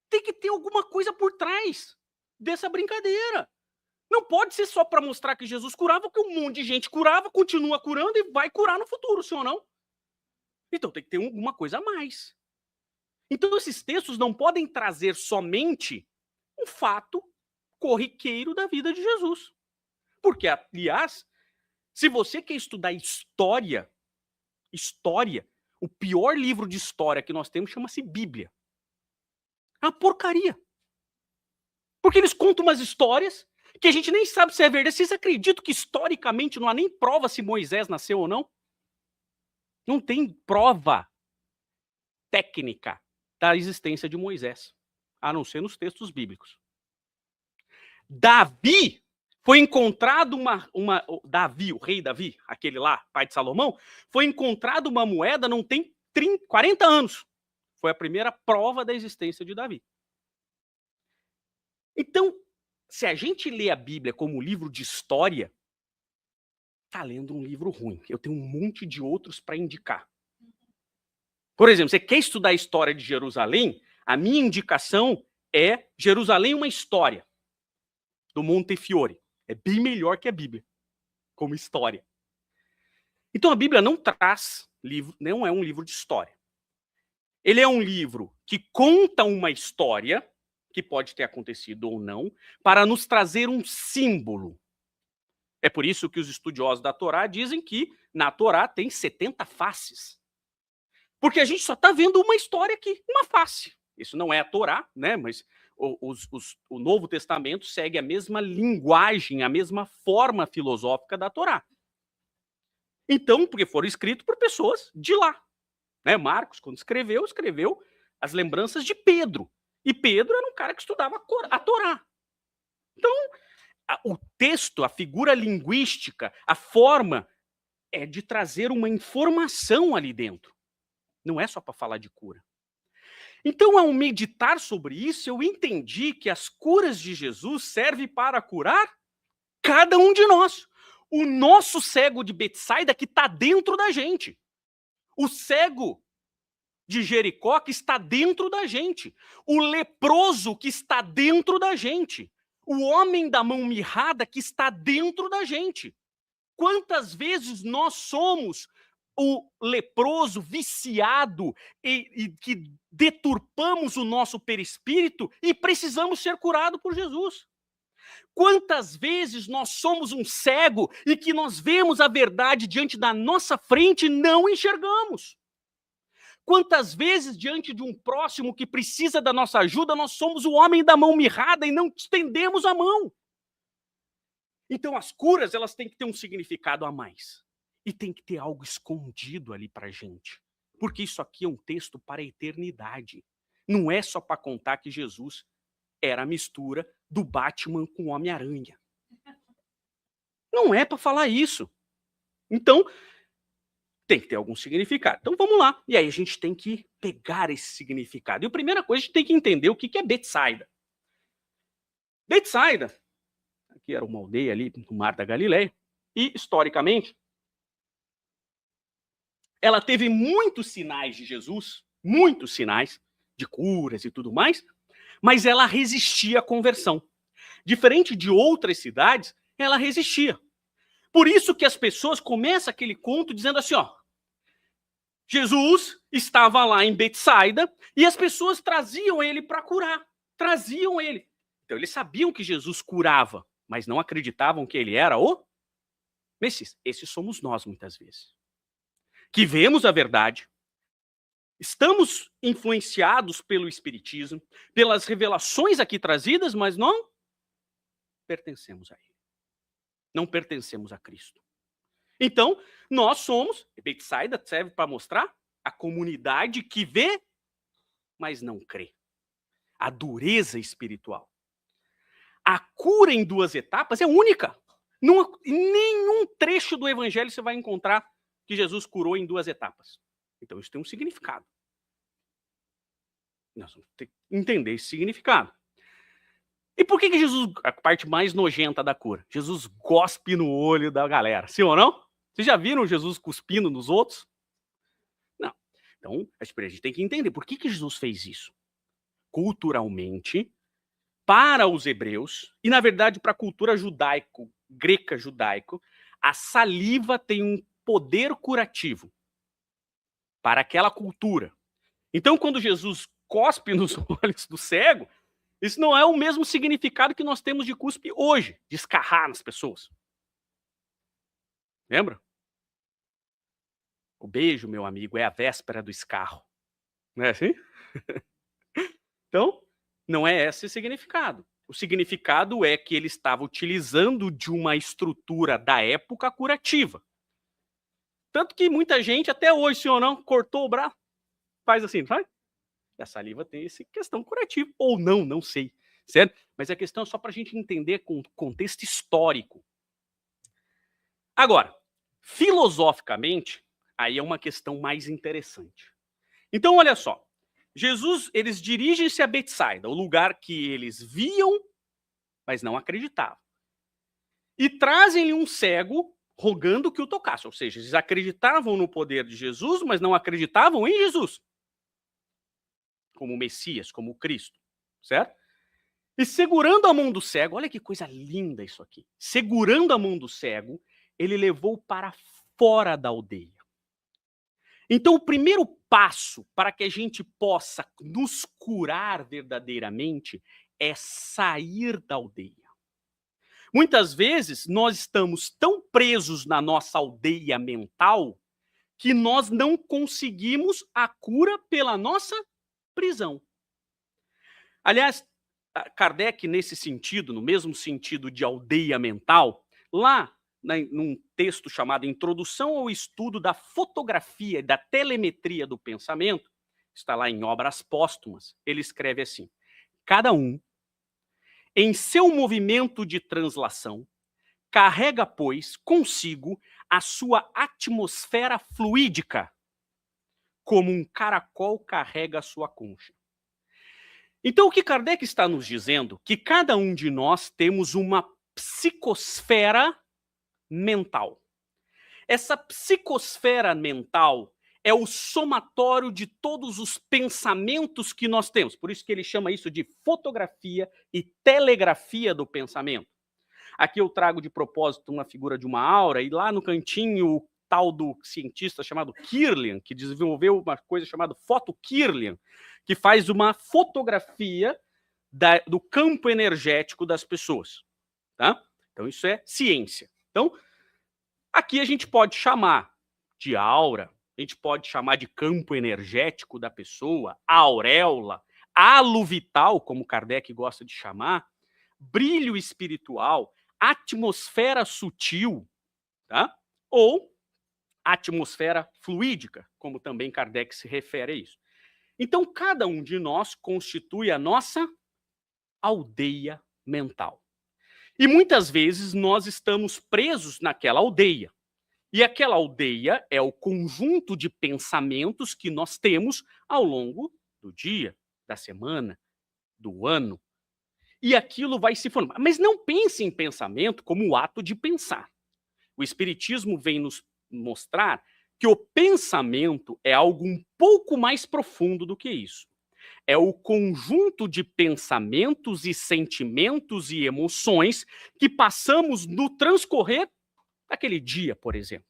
Tem que ter alguma coisa por trás dessa brincadeira. Não pode ser só para mostrar que Jesus curava, que um monte de gente curava, continua curando e vai curar no futuro, sim ou não? Então tem que ter alguma coisa a mais. Então esses textos não podem trazer somente um fato corriqueiro da vida de Jesus. Porque, aliás, se você quer estudar história, o pior livro de história que nós temos chama-se Bíblia. É uma porcaria. Porque eles contam umas histórias que a gente nem sabe se é verdade. Vocês acreditam que historicamente não há nem prova se Moisés nasceu ou não? Não tem prova técnica da existência de Moisés, a não ser nos textos bíblicos. Davi foi encontrado Davi, o rei Davi, aquele lá, pai de Salomão, foi encontrado uma moeda não tem 40 anos. Foi a primeira prova da existência de Davi. Então, se a gente lê a Bíblia como livro de história, tá lendo um livro ruim. Eu tenho um monte de outros para indicar. Por exemplo, você quer estudar a história de Jerusalém? A minha indicação é Jerusalém, uma história, do Montefiore. É bem melhor que a Bíblia, como história. Então a Bíblia não traz não é um livro de história. Ele é um livro que conta uma história, que pode ter acontecido ou não, para nos trazer um símbolo. É por isso que os estudiosos da Torá dizem que na Torá tem 70 faces. Porque a gente só está vendo uma história aqui, uma face. Isso não é a Torá, né? Mas o Novo Testamento segue a mesma linguagem, a mesma forma filosófica da Torá. Então, porque foram escritos por pessoas de lá. Né? Marcos, quando escreveu as lembranças de Pedro. E Pedro era um cara que estudava a Torá. Então, o texto, a figura linguística, a forma é de trazer uma informação ali dentro. Não é só para falar de cura. Então, ao meditar sobre isso, eu entendi que as curas de Jesus servem para curar cada um de nós. O nosso cego de Betsaida que está dentro da gente. O cego de Jericó que está dentro da gente. O leproso que está dentro da gente. O homem da mão mirrada que está dentro da gente. Quantas vezes nós somos o leproso viciado e que deturpamos o nosso perispírito e precisamos ser curados por Jesus? Quantas vezes nós somos um cego e que nós vemos a verdade diante da nossa frente e não enxergamos? Quantas vezes, diante de um próximo que precisa da nossa ajuda, nós somos o homem da mão mirrada e não estendemos a mão? Então, as curas, elas têm que ter um significado a mais. E tem que ter algo escondido ali para a gente. Porque isso aqui é um texto para a eternidade. Não é só para contar que Jesus era a mistura do Batman com o Homem-Aranha. Não é para falar isso. Então, tem que ter algum significado. Então, vamos lá. E aí a gente tem que pegar esse significado. E a primeira coisa, a gente tem que entender o que é Betsaida. Betsaida, aqui era uma aldeia ali no Mar da Galileia, e, historicamente, ela teve muitos sinais de Jesus, muitos sinais de curas e tudo mais, mas ela resistia à conversão. Diferente de outras cidades, ela resistia. Por isso que as pessoas começam aquele conto dizendo assim, ó, Jesus estava lá em Betsaida e as pessoas traziam ele para curar, traziam ele. Então eles sabiam que Jesus curava, mas não acreditavam que ele era o Messias. Esses somos nós muitas vezes. Que vemos a verdade, estamos influenciados pelo Espiritismo, pelas revelações aqui trazidas, mas não pertencemos a ele. Não pertencemos a Cristo. Então, nós somos, Betsaida serve para mostrar a comunidade que vê, mas não crê. A dureza espiritual. A cura em 2 etapas é única. Em nenhum trecho do Evangelho você vai encontrar que Jesus curou em 2 etapas. Então, isso tem um significado. Nós vamos ter que entender esse significado. E por que Jesus, a parte mais nojenta da cura? Jesus gospe no olho da galera, sim ou não? Vocês já viram Jesus cuspindo nos outros? Não. Então, a gente tem que entender por que Jesus fez isso. Culturalmente, para os hebreus, e na verdade para a cultura greca-judaico, a saliva tem um poder curativo para aquela cultura. Então, quando Jesus cospe nos olhos do cego, isso não é o mesmo significado que nós temos de cuspe hoje, de escarrar nas pessoas. Lembra? O beijo, meu amigo, é a véspera do escarro. Não é assim? Então, não é esse o significado. O significado é que ele estava utilizando de uma estrutura da época curativa. Tanto que muita gente, até hoje, se ou não, cortou o braço, faz assim, não faz? A saliva tem essa questão curativa, ou não, não sei, certo? Mas a questão é só para a gente entender com o contexto histórico. Agora, filosoficamente, aí é uma questão mais interessante. Então, olha só, Jesus, eles dirigem-se a Betsaida, o lugar que eles viam, mas não acreditavam. E trazem-lhe um cego rogando que o tocasse, ou seja, eles acreditavam no poder de Jesus, mas não acreditavam em Jesus. Como o Messias, como o Cristo, certo? E segurando a mão do cego, olha que coisa linda isso aqui. Segurando a mão do cego, ele levou para fora da aldeia. Então, o primeiro passo para que a gente possa nos curar verdadeiramente é sair da aldeia. Muitas vezes nós estamos tão presos na nossa aldeia mental que nós não conseguimos a cura pela nossa prisão. Aliás, Kardec, nesse sentido, no mesmo sentido de aldeia mental, lá num texto chamado Introdução ao Estudo da Fotografia e da Telemetria do Pensamento, está lá em Obras Póstumas, ele escreve assim: cada um, em seu movimento de translação, carrega, pois, consigo a sua atmosfera fluídica, como um caracol carrega a sua concha. Então, o que Kardec está nos dizendo? Que cada um de nós temos uma psicosfera mental. Essa psicosfera mental é o somatório de todos os pensamentos que nós temos. Por isso que ele chama isso de fotografia e telegrafia do pensamento. Aqui eu trago de propósito uma figura de uma aura, e lá no cantinho o tal do cientista chamado Kirlian, que desenvolveu uma coisa chamada foto-Kirlian, que faz uma fotografia do campo energético das pessoas. Tá? Então isso é ciência. Então, aqui a gente pode chamar de aura, a gente pode chamar de campo energético da pessoa, auréola, halo vital, como Kardec gosta de chamar, brilho espiritual, atmosfera sutil, tá? Ou atmosfera fluídica, como também Kardec se refere a isso. Então, cada um de nós constitui a nossa aldeia mental. E muitas vezes nós estamos presos naquela aldeia. E aquela aldeia é o conjunto de pensamentos que nós temos ao longo do dia, da semana, do ano. E aquilo vai se formar. Mas não pense em pensamento como o ato de pensar. O Espiritismo vem nos mostrar que o pensamento é algo um pouco mais profundo do que isso. É o conjunto de pensamentos e sentimentos e emoções que passamos no transcorrer daquele dia, por exemplo.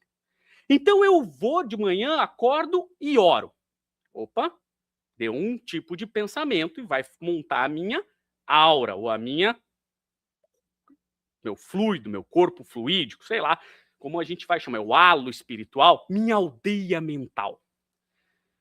Então eu vou de manhã, acordo e oro. Opa, deu um tipo de pensamento e vai montar a minha aura, ou meu fluido, meu corpo fluídico, sei lá, como a gente vai chamar, o halo espiritual, minha aldeia mental.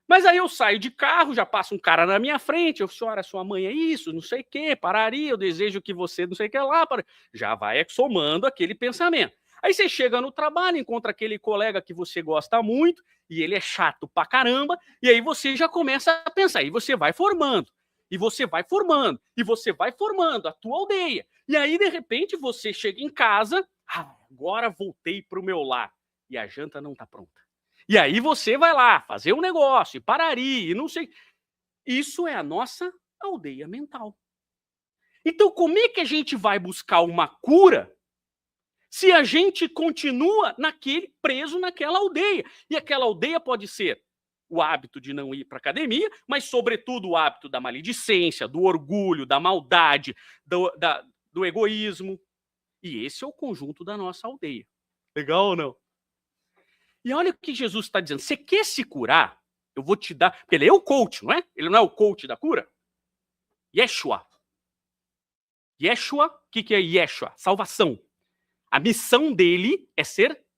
Mas aí eu saio de carro, já passa um cara na minha frente, eu, senhora, sua mãe é isso, não sei o quê, pararia, eu desejo que você não sei o que lá, já vai somando aquele pensamento. Aí você chega no trabalho, encontra aquele colega que você gosta muito, e ele é chato pra caramba, e aí você já começa a pensar, e você vai formando, e você vai formando, e você vai formando a tua aldeia. E aí, de repente, você chega em casa, agora voltei pro meu lar, e a janta não tá pronta. E aí você vai lá fazer um negócio, e pararia, e não sei. Isso é a nossa aldeia mental. Então, como é que a gente vai buscar uma cura se a gente continua preso naquela aldeia? E aquela aldeia pode ser o hábito de não ir para academia, mas, sobretudo, o hábito da maledicência, do orgulho, da maldade, do egoísmo. E esse é o conjunto da nossa aldeia. Legal ou não? E olha o que Jesus está dizendo. Você quer se curar? Eu vou te dar... Porque ele é o coach, não é? Ele não é o coach da cura? Yeshua. Yeshua, o que é Yeshua? Salvação. A missão dele é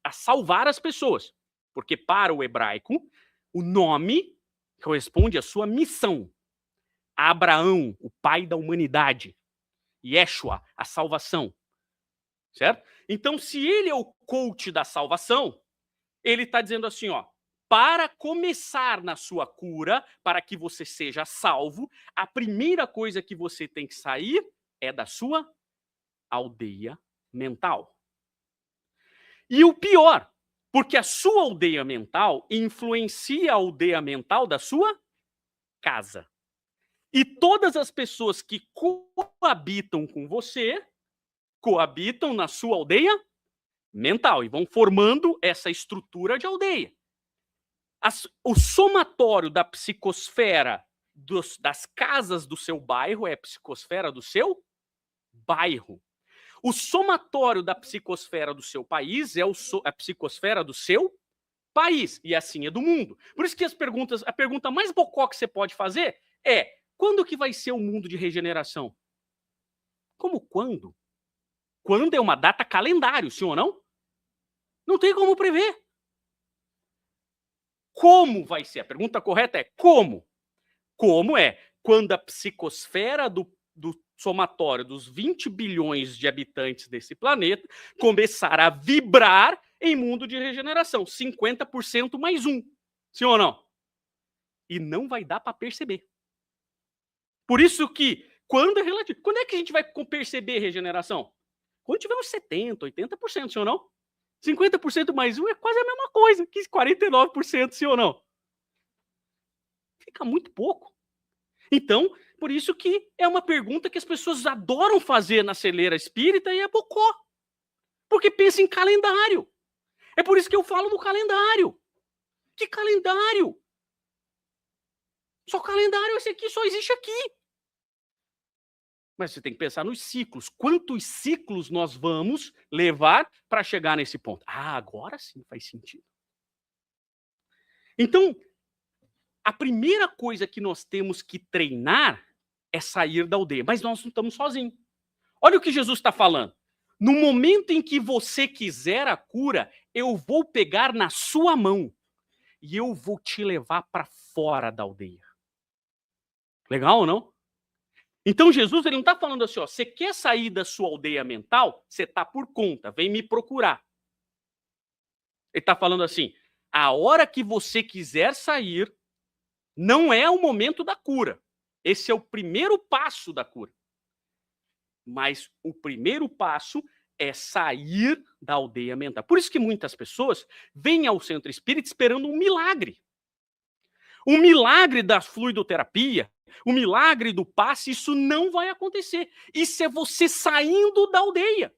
a salvar as pessoas. Porque para o hebraico, o nome corresponde à sua missão. Abraão, o pai da humanidade. Yeshua, a salvação. Certo? Então, se ele é o coach da salvação, ele está dizendo assim, ó, para começar na sua cura, para que você seja salvo, a primeira coisa que você tem que sair é da sua aldeia mental. E o pior, porque a sua aldeia mental influencia a aldeia mental da sua casa. E todas as pessoas que coabitam com você, coabitam na sua aldeia mental e vão formando essa estrutura de aldeia. O somatório da psicosfera das casas do seu bairro é a psicosfera do seu bairro. O somatório da psicosfera do seu país é a psicosfera do seu país, e assim é do mundo. Por isso que a pergunta mais bocó que você pode fazer é: quando que vai ser o mundo de regeneração? Como quando? Quando é uma data calendário, sim ou não? Não tem como prever. Como vai ser? A pergunta correta é como? Como é quando a psicosfera do somatório dos 20 bilhões de habitantes desse planeta começar a vibrar em mundo de regeneração. 50% mais um. Sim ou não? E não vai dar para perceber. Por isso que, quando é relativo, quando é que a gente vai perceber regeneração? Quando tiver uns 70%, 80%, sim ou não? 50% mais um é quase a mesma coisa que 49%, sim ou não? Fica muito pouco. Então, por isso que é uma pergunta que as pessoas adoram fazer na celeira espírita e é bocó. Porque pensa em calendário. É por isso que eu falo do calendário. Que calendário? Só calendário esse aqui, só existe aqui. Mas você tem que pensar nos ciclos. Quantos ciclos nós vamos levar para chegar nesse ponto? Ah, agora sim faz sentido. Então, a primeira coisa que nós temos que treinar é sair da aldeia. Mas nós não estamos sozinhos. Olha o que Jesus está falando. No momento em que você quiser a cura, eu vou pegar na sua mão e eu vou te levar para fora da aldeia. Legal ou não? Então Jesus ele não está falando assim, ó, você quer sair da sua aldeia mental? Você está por conta, vem me procurar. Ele está falando assim, a hora que você quiser sair, não é o momento da cura. Esse é o primeiro passo da cura. Mas o primeiro passo é sair da aldeia mental. Por isso que muitas pessoas vêm ao centro espírita esperando um milagre. O milagre da fluidoterapia, o milagre do passe, isso não vai acontecer. Isso é você saindo da aldeia.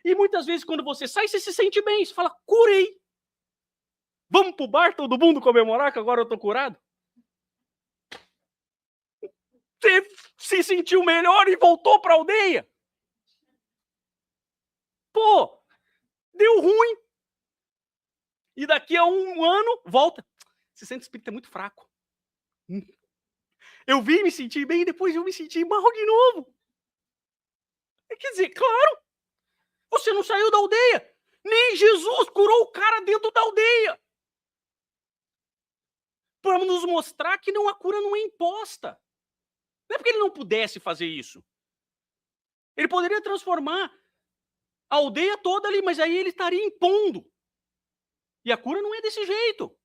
E muitas vezes, quando você sai, você se sente bem. Você fala, curei. Vamos pro bar, todo mundo comemorar que agora eu tô curado? Você se sentiu melhor e voltou pra aldeia? Pô, deu ruim. E daqui a um ano, volta. Esse centro espírita é muito fraco. Eu vim me sentir bem e depois eu me senti mal de novo. Quer dizer, claro, você não saiu da aldeia. Nem Jesus curou o cara dentro da aldeia. Para nos mostrar que a cura não é imposta. Não é porque ele não pudesse fazer isso. Ele poderia transformar a aldeia toda ali, mas aí ele estaria impondo. E a cura não é desse jeito.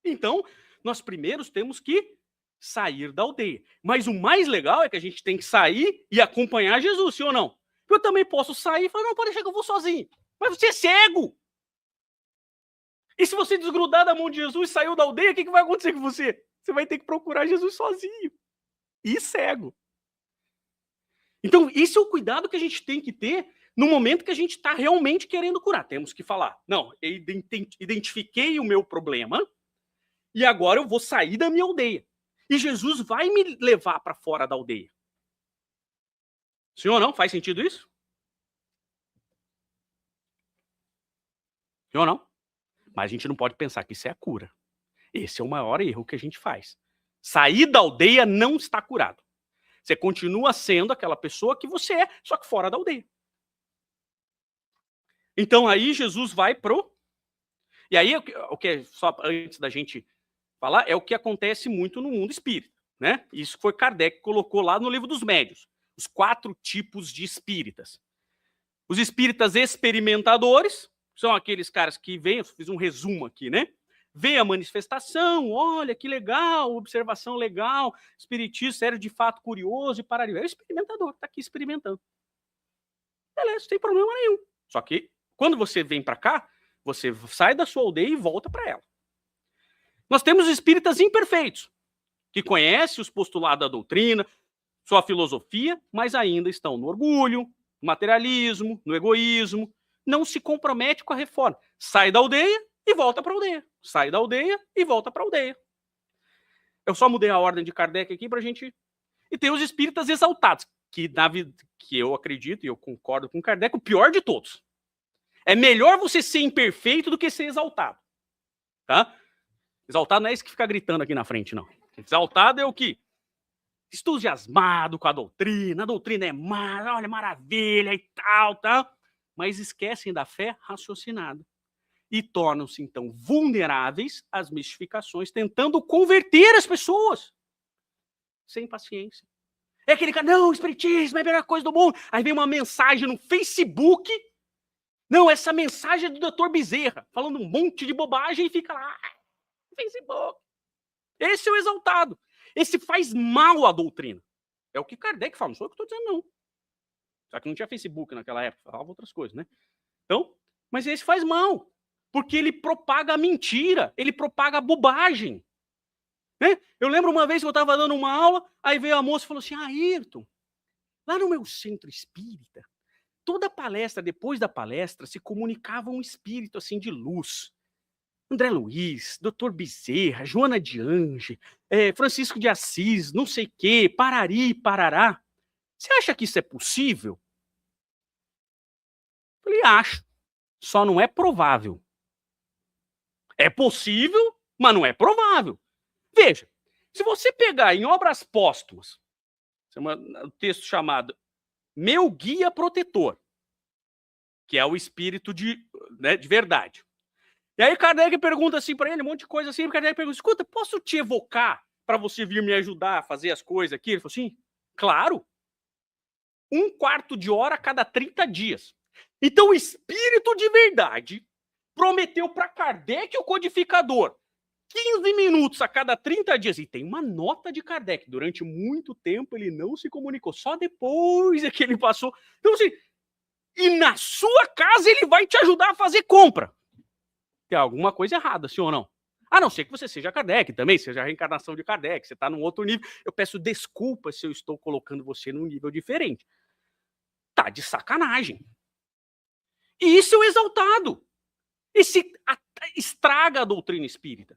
Então, nós primeiros temos que sair da aldeia. Mas o mais legal é que a gente tem que sair e acompanhar Jesus, sim ou não? Eu também posso sair e falar, não, pode deixar que eu vou sozinho. Mas você é cego. E se você desgrudar da mão de Jesus e saiu da aldeia, o que vai acontecer com você? Você vai ter que procurar Jesus sozinho. E cego. Então, esse é o cuidado que a gente tem que ter no momento que a gente está realmente querendo curar. Temos que falar, não, eu identifiquei o meu problema e agora eu vou sair da minha aldeia. E Jesus vai me levar para fora da aldeia. Sim ou não? Faz sentido isso? Sim ou não? Mas a gente não pode pensar que isso é a cura. Esse é o maior erro que a gente faz. Sair da aldeia não está curado. Você continua sendo aquela pessoa que você é, só que fora da aldeia. Então aí Jesus vai pro... E aí, o que só antes da gente falar, é o que acontece muito no mundo espírita, né? Isso foi Kardec que colocou lá no Livro dos Médiuns. Os 4 tipos de espíritas. Os espíritas experimentadores são aqueles caras que vêm, eu fiz um resumo aqui, né? Vê a manifestação, olha que legal, observação legal, espiritismo, sério de fato curioso e pararia. É o experimentador, tá aqui experimentando. Beleza, não tem problema nenhum. Só que quando você vem para cá, você sai da sua aldeia e volta para ela. Nós temos espíritas imperfeitos, que conhecem os postulados da doutrina, sua filosofia, mas ainda estão no orgulho, no materialismo, no egoísmo, não se compromete com a reforma. Sai da aldeia e volta para a aldeia. Sai da aldeia e volta para a aldeia. Eu só mudei a ordem de Kardec aqui para a gente... E tem os espíritas exaltados, que eu acredito, e eu concordo com Kardec, o pior de todos. É melhor você ser imperfeito do que ser exaltado. tá? Exaltado não é esse que fica gritando aqui na frente, não. Exaltado é o que? Entusiasmado com a doutrina é olha, maravilha e tal, tá? Mas esquecem da fé raciocinada. E tornam-se, então, vulneráveis às mistificações, tentando converter as pessoas. Sem paciência. É aquele cara, não, o espiritismo é a melhor coisa do mundo. Aí vem uma mensagem no Facebook. Não, essa mensagem é do Dr. Bezerra, falando um monte de bobagem e fica lá no Facebook. Esse é o exaltado. Esse faz mal à doutrina. É o que Kardec fala, não sou eu que estou dizendo, não. Só que não tinha Facebook naquela época, falava outras coisas, né? Então, mas esse faz mal. Porque ele propaga a mentira, ele propaga a bobagem. Né? Eu lembro uma vez que eu estava dando uma aula, aí veio a moça e falou assim, Ayrton, lá no meu centro espírita, toda palestra, depois da palestra, se comunicava um espírito assim de luz. André Luiz, Dr. Bezerra, Joana de Ange, Francisco de Assis, não sei o quê, Parari, Parará. Você acha que isso é possível? Eu falei, acho. Só não é provável. É possível, mas não é provável. Veja, se você pegar em obras póstumas, um texto chamado Meu Guia Protetor, que é o espírito de verdade. E aí Kardec pergunta assim para ele, um monte de coisa assim, e Kardec pergunta, escuta, posso te evocar para você vir me ajudar a fazer as coisas aqui? Ele falou assim, claro. 1/4 de hora a cada 30 dias. Então o espírito de verdade prometeu para Kardec, o codificador, 15 minutos a cada 30 dias. E tem uma nota de Kardec. Durante muito tempo ele não se comunicou. Só depois é que ele passou. Então, assim, e na sua casa ele vai te ajudar a fazer compra. Tem alguma coisa errada, sim ou não? A não ser que você seja Kardec também, seja a reencarnação de Kardec, você está num outro nível. Eu peço desculpas se eu estou colocando você num nível diferente. Tá de sacanagem. E isso é o exaltado. Esse estraga a doutrina espírita.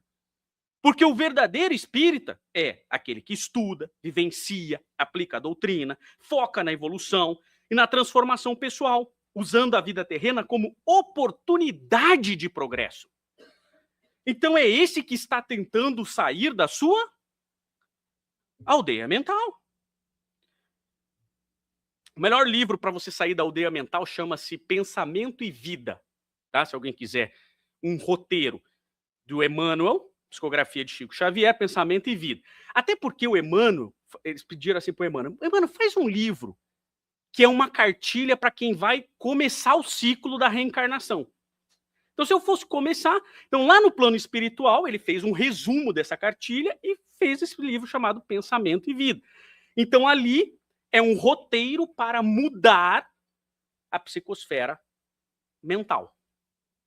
Porque o verdadeiro espírita é aquele que estuda, vivencia, aplica a doutrina, foca na evolução e na transformação pessoal, usando a vida terrena como oportunidade de progresso. Então é esse que está tentando sair da sua aldeia mental. O melhor livro para você sair da aldeia mental chama-se Pensamento e Vida. Tá? Se alguém quiser um roteiro do Emmanuel, psicografia de Chico Xavier, Pensamento e Vida. Até porque o Emmanuel, eles pediram assim para o Emmanuel, faz um livro que é uma cartilha para quem vai começar o ciclo da reencarnação. Então, se eu fosse começar, então lá no plano espiritual, ele fez um resumo dessa cartilha e fez esse livro chamado Pensamento e Vida. Então, ali é um roteiro para mudar a psicosfera mental.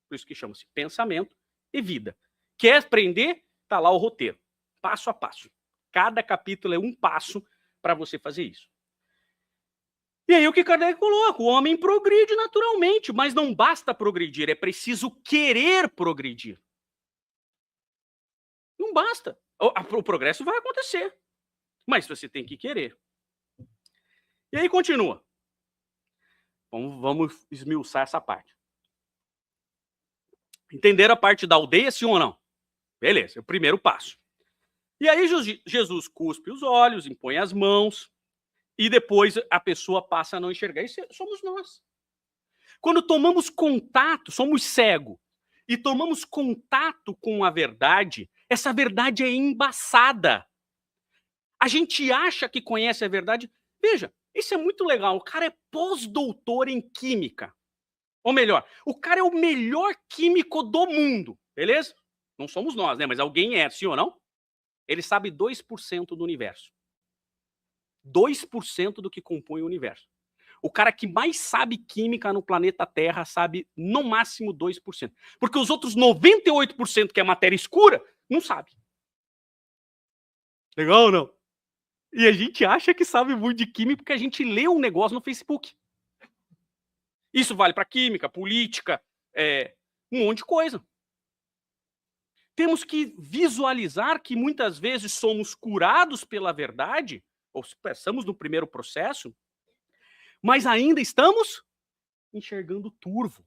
Por isso que chama-se Pensamento e Vida. Quer aprender? Está lá o roteiro, passo a passo. Cada capítulo é um passo para você fazer isso. E aí o que Kardec coloca? O homem progride naturalmente, mas não basta progredir, é preciso querer progredir. Não basta. O progresso vai acontecer, mas você tem que querer. E aí continua. Vamos esmiuçar essa parte. Entenderam a parte da aldeia, sim ou não? Beleza, é o primeiro passo. E aí Jesus cuspe os olhos, impõe as mãos, e depois a pessoa passa a não enxergar. Isso somos nós. Quando tomamos contato, somos cegos, e tomamos contato com a verdade, essa verdade é embaçada. A gente acha que conhece a verdade. Veja, isso é muito legal. O cara é pós-doutor em química. Ou melhor, o cara é o melhor químico do mundo, beleza? Não somos nós, né? Mas alguém é, sim ou não? Ele sabe 2% do universo. 2% do que compõe o universo. O cara que mais sabe química no planeta Terra sabe no máximo 2%. Porque os outros 98%, que é matéria escura, não sabe. Legal ou não? E a gente acha que sabe muito de química porque a gente lê um negócio no Facebook. Isso vale para química, política, um monte de coisa. Temos que visualizar que muitas vezes somos curados pela verdade, ou estamos no primeiro processo, mas ainda estamos enxergando turvo.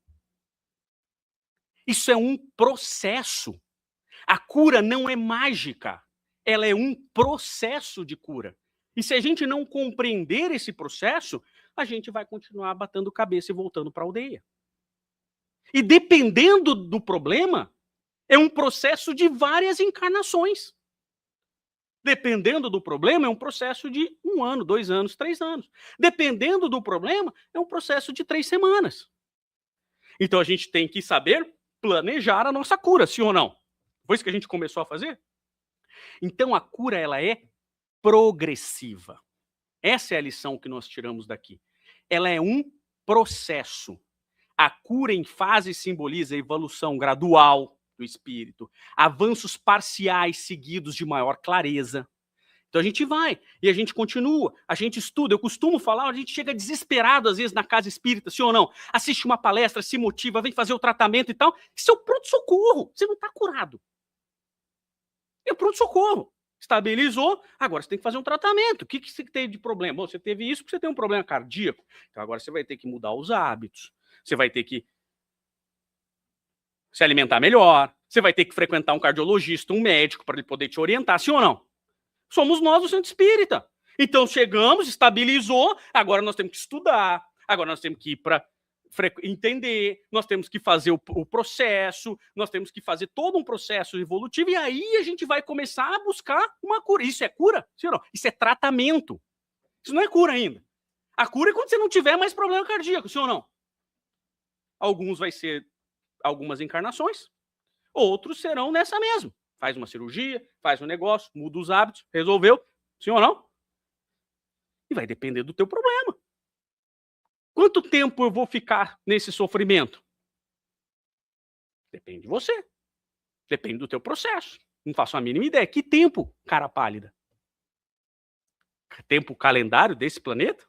Isso é um processo. A cura não é mágica, ela é um processo de cura. E se a gente não compreender esse processo, a gente vai continuar batendo cabeça e voltando para a aldeia. E dependendo do problema, é um processo de várias encarnações. Dependendo do problema, é um processo de 1 ano, 2 anos, 3 anos. Dependendo do problema, é um processo de 3 semanas. Então a gente tem que saber planejar a nossa cura, sim ou não? Foi isso que a gente começou a fazer? Então a cura, ela é progressiva. Essa é a lição que nós tiramos daqui. Ela é um processo. A cura em fase simboliza a evolução gradual do espírito, avanços parciais seguidos de maior clareza. Então a gente vai, e a gente continua, a gente estuda. Eu costumo falar, a gente chega desesperado às vezes na casa espírita, sim ou não? Assiste uma palestra, se motiva, vem fazer o tratamento e tal. Isso é o pronto-socorro, você não está curado. É o pronto-socorro. Estabilizou, agora você tem que fazer um tratamento. O que você teve de problema? Bom, você teve isso porque você tem um problema cardíaco. Então agora você vai ter que mudar os hábitos. Você vai ter que se alimentar melhor. Você vai ter que frequentar um cardiologista, um médico, para ele poder te orientar, sim ou não? Somos nós o centro espírita. Então chegamos, estabilizou, agora nós temos que estudar, agora nós temos que ir para entender, nós temos que fazer o processo, nós temos que fazer todo um processo evolutivo, e aí a gente vai começar a buscar uma cura. Isso é cura? Sim ou não? Isso é tratamento. Isso não é cura ainda. A cura é quando você não tiver mais problema cardíaco, sim ou não? Alguns vai ser algumas encarnações, outros serão nessa mesmo. Faz uma cirurgia, faz um negócio, muda os hábitos, resolveu, sim ou não? E vai depender do teu problema. Quanto tempo eu vou ficar nesse sofrimento? Depende de você. Depende do teu processo. Não faço a mínima ideia. Que tempo, cara pálida? Tempo calendário desse planeta?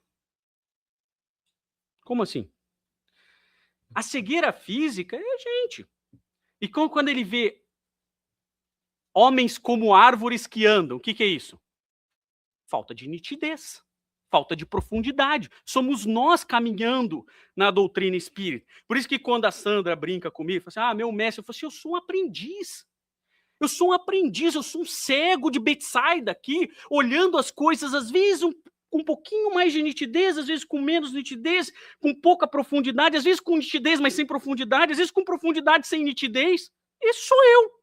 Como assim? A cegueira física é a gente. E quando ele vê homens como árvores que andam, o que é isso? Falta de nitidez. Falta de profundidade. Somos nós caminhando na doutrina espírita. Por isso que quando a Sandra brinca comigo, fala assim, meu mestre, eu falo assim, eu sou um aprendiz. Eu sou um aprendiz, eu sou um cego de Betsaida aqui, olhando as coisas, às vezes com um pouquinho mais de nitidez, às vezes com menos nitidez, com pouca profundidade, às vezes com nitidez, mas sem profundidade, às vezes com profundidade sem nitidez. Esse sou eu.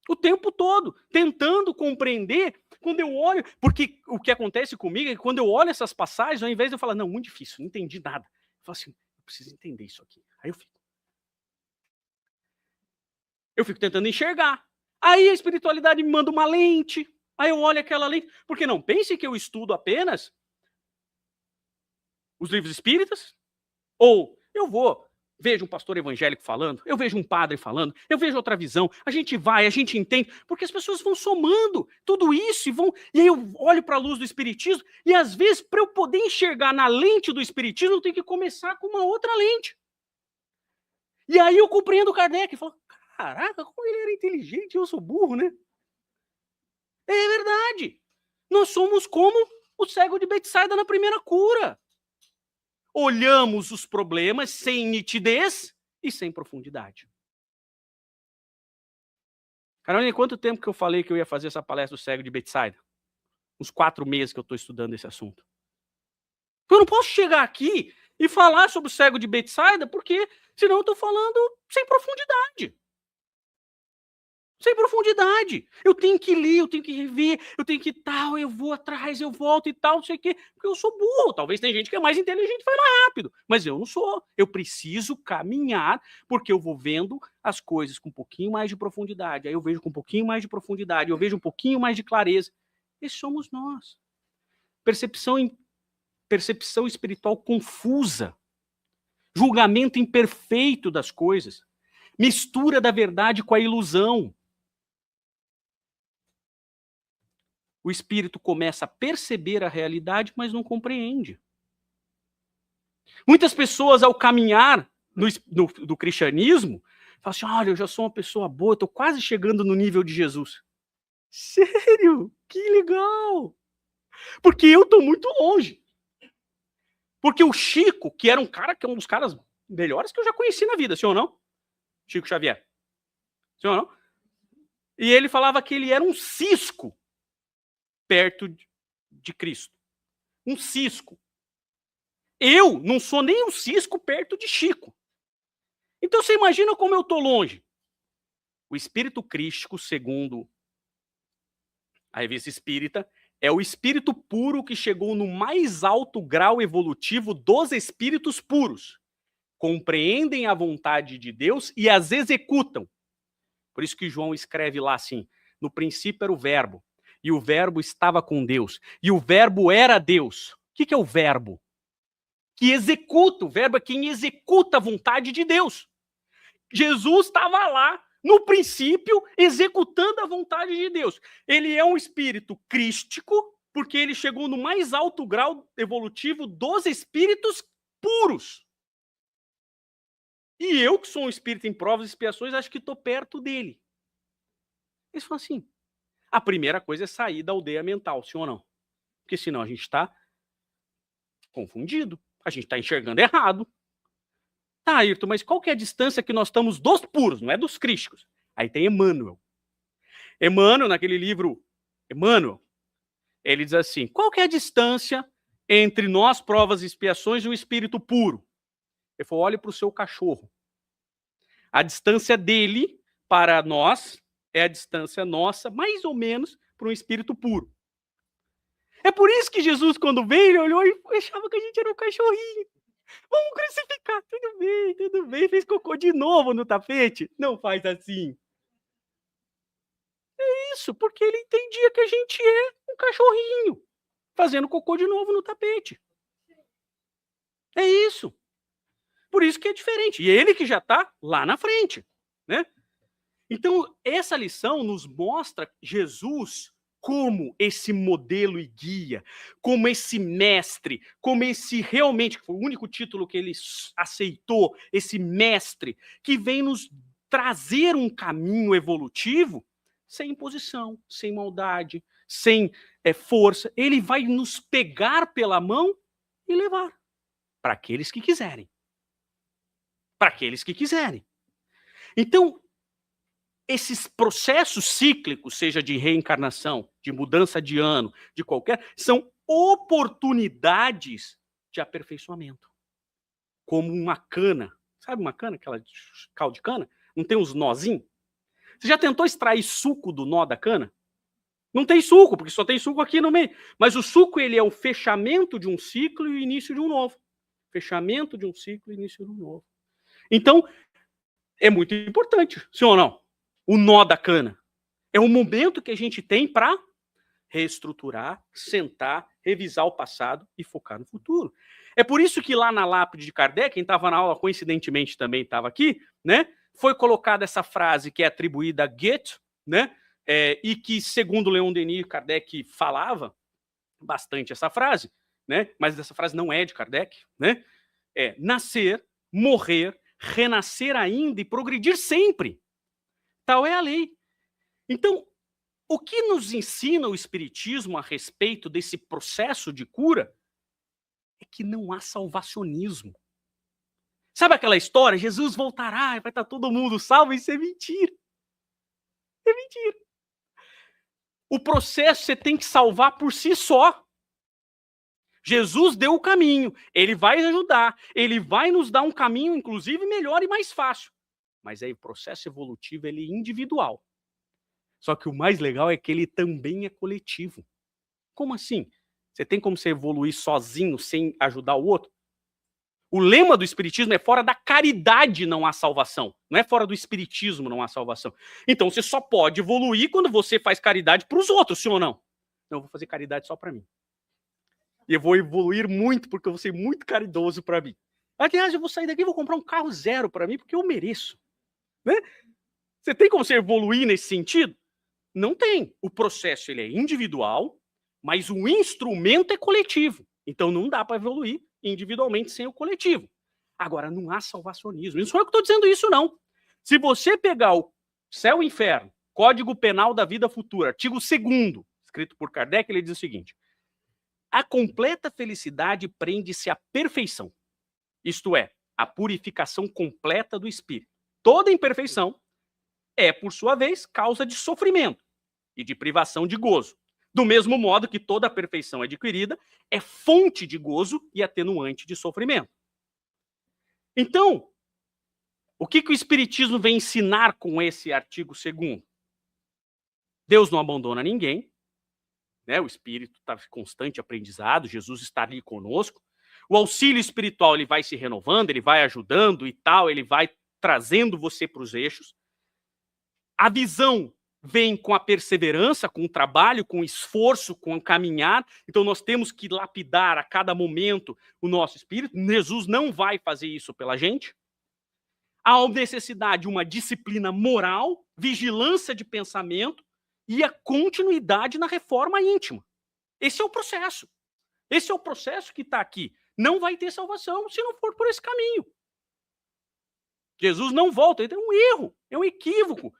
O tempo todo, tentando compreender, quando eu olho, porque o que acontece comigo é que quando eu olho essas passagens, ao invés de eu falar, não, muito difícil, não entendi nada, eu falo assim, eu preciso entender isso aqui. Aí eu fico tentando enxergar. Aí a espiritualidade me manda uma lente, aí eu olho aquela lente, porque não pense que eu estudo apenas os livros espíritas, ou eu vejo um pastor evangélico falando, eu vejo um padre falando, eu vejo outra visão, a gente vai, a gente entende, porque as pessoas vão somando tudo isso e aí eu olho para a luz do espiritismo e às vezes para eu poder enxergar na lente do espiritismo eu tenho que começar com uma outra lente. E aí eu compreendo o Kardec e falo, caraca, como ele era inteligente, eu sou burro, né? É verdade. Nós somos como o cego de Betsaida na primeira cura. Olhamos os problemas sem nitidez e sem profundidade. Carolina, quanto tempo que eu falei que eu ia fazer essa palestra do cego de Betsaida? Uns 4 meses que eu estou estudando esse assunto. Eu não posso chegar aqui e falar sobre o cego de Betsaida, porque senão eu estou falando sem profundidade. Sem profundidade. Eu tenho que ler, eu tenho que rever, eu tenho que tal, eu vou atrás, eu volto e tal, não sei o quê, porque eu sou burro. Talvez tem gente que é mais inteligente e vai mais rápido, mas eu não sou. Eu preciso caminhar, porque eu vou vendo as coisas com um pouquinho mais de profundidade. Aí eu vejo com um pouquinho mais de profundidade, eu vejo um pouquinho mais de clareza. Esses somos nós. Percepção espiritual confusa. Julgamento imperfeito das coisas. Mistura da verdade com a ilusão. O espírito começa a perceber a realidade, mas não compreende. Muitas pessoas, ao caminhar do cristianismo, falam assim, olha, eu já sou uma pessoa boa, estou quase chegando no nível de Jesus. Sério? Que legal! Porque eu estou muito longe. Porque o Chico, que era um cara, que é um dos caras melhores que eu já conheci na vida, sim ou não? Chico Xavier. Sim ou não? E ele falava que ele era um cisco perto de Cristo. Um cisco. Eu não sou nem um cisco perto de Chico. Então você imagina como eu estou longe. O espírito crístico, segundo a Revista Espírita, é o espírito puro que chegou no mais alto grau evolutivo dos espíritos puros. Compreendem a vontade de Deus e as executam. Por isso que João escreve lá assim: no princípio era o verbo, e o verbo estava com Deus, e o verbo era Deus. O que é o verbo? Que executa, o verbo é quem executa a vontade de Deus. Jesus estava lá, no princípio, executando a vontade de Deus. Ele é um espírito crístico, porque ele chegou no mais alto grau evolutivo dos espíritos puros. E eu, que sou um espírito em provas e expiações, acho que estou perto dele. Eles falam assim, a primeira coisa é sair da aldeia mental, sim ou não? Porque senão a gente está confundido, a gente está enxergando errado. Tá, Ayrton, mas qual que é a distância que nós estamos dos puros, não é dos crísticos? Aí tem Emmanuel. Emmanuel, naquele livro, Emmanuel, ele diz assim, qual que é a distância entre nós, provas e expiações, e o espírito puro? Ele falou, olhe para o seu cachorro. A distância dele para nós é a distância nossa, mais ou menos, para um espírito puro. É por isso que Jesus, quando veio, ele olhou e achava que a gente era um cachorrinho. Vamos crucificar, tudo bem, fez cocô de novo no tapete. Não faz assim. É isso, porque ele entendia que a gente é um cachorrinho, fazendo cocô de novo no tapete. É isso. Por isso que é diferente. E ele que já está lá na frente, né? Então, essa lição nos mostra Jesus como esse modelo e guia, como esse mestre, como esse realmente, que foi o único título que ele aceitou, esse mestre, que vem nos trazer um caminho evolutivo sem imposição, sem maldade, sem força. Ele vai nos pegar pela mão e levar para aqueles que quiserem. Para aqueles que quiserem. Então, esses processos cíclicos, seja de reencarnação, de mudança de ano, de qualquer, são oportunidades de aperfeiçoamento. Como uma cana. Sabe uma cana, aquela caldo de cana? Não tem uns nozinhos? Você já tentou extrair suco do nó da cana? Não tem suco, porque só tem suco aqui no meio. Mas o suco, ele é o fechamento de um ciclo e o início de um novo. Fechamento de um ciclo e início de um novo. Então, é muito importante, sim ou não? O nó da cana. É um momento que a gente tem para reestruturar, sentar, revisar o passado e focar no futuro. É por isso que lá na lápide de Kardec, quem estava na aula coincidentemente também estava aqui, né? Foi colocada essa frase que é atribuída a Goethe, né? E que, segundo Leon Denis, Kardec falava bastante essa frase, né? Mas essa frase não é de Kardec, né? É nascer, morrer, renascer ainda e progredir sempre. Tal é a lei. Então, o que nos ensina o Espiritismo a respeito desse processo de cura é que não há salvacionismo. Sabe aquela história? Jesus voltará e vai estar todo mundo salvo? Isso é mentira. É mentira. O processo você tem que salvar por si só. Jesus deu o caminho, ele vai ajudar, ele vai nos dar um caminho, inclusive, melhor e mais fácil. Mas aí o processo evolutivo ele é individual. Só que o mais legal é que ele também é coletivo. Como assim? Você tem como você evoluir sozinho sem ajudar o outro? O lema do Espiritismo é fora da caridade não há salvação. Não é fora do Espiritismo não há salvação. Então você só pode evoluir quando você faz caridade para os outros, sim ou não? Não, eu vou fazer caridade só para mim. E eu vou evoluir muito porque eu vou ser muito caridoso para mim. Aliás, eu vou sair daqui e vou comprar um carro zero para mim porque eu mereço. Né? Você tem como você evoluir nesse sentido? Não tem. O processo ele é individual, mas o instrumento é coletivo. Então não dá para evoluir individualmente sem o coletivo. Agora, não há salvacionismo. Não sou eu que estou dizendo isso, não. Se você pegar o Céu e Inferno, Código Penal da Vida Futura, artigo 2º, escrito por Kardec, ele diz o seguinte: a completa felicidade prende-se à perfeição. Isto é, a purificação completa do espírito. Toda imperfeição é, por sua vez, causa de sofrimento e de privação de gozo. Do mesmo modo que toda a perfeição adquirida é fonte de gozo e atenuante de sofrimento. Então, o que o Espiritismo vem ensinar com esse artigo 2º? Deus não abandona ninguém, né? O Espírito está em constante aprendizado, Jesus está ali conosco. O auxílio espiritual ele vai se renovando, ele vai ajudando e tal, ele vai trazendo você para os eixos. A visão vem com a perseverança, com o trabalho, com o esforço, com o caminhar. Então nós temos que lapidar a cada momento o nosso espírito. Jesus não vai fazer isso pela gente. Há necessidade de uma disciplina moral, vigilância de pensamento e a continuidade na reforma íntima. Esse é o processo. Esse é o processo que está aqui. Não vai ter salvação se não for por esse caminho. Jesus não volta. É um erro, é um equívoco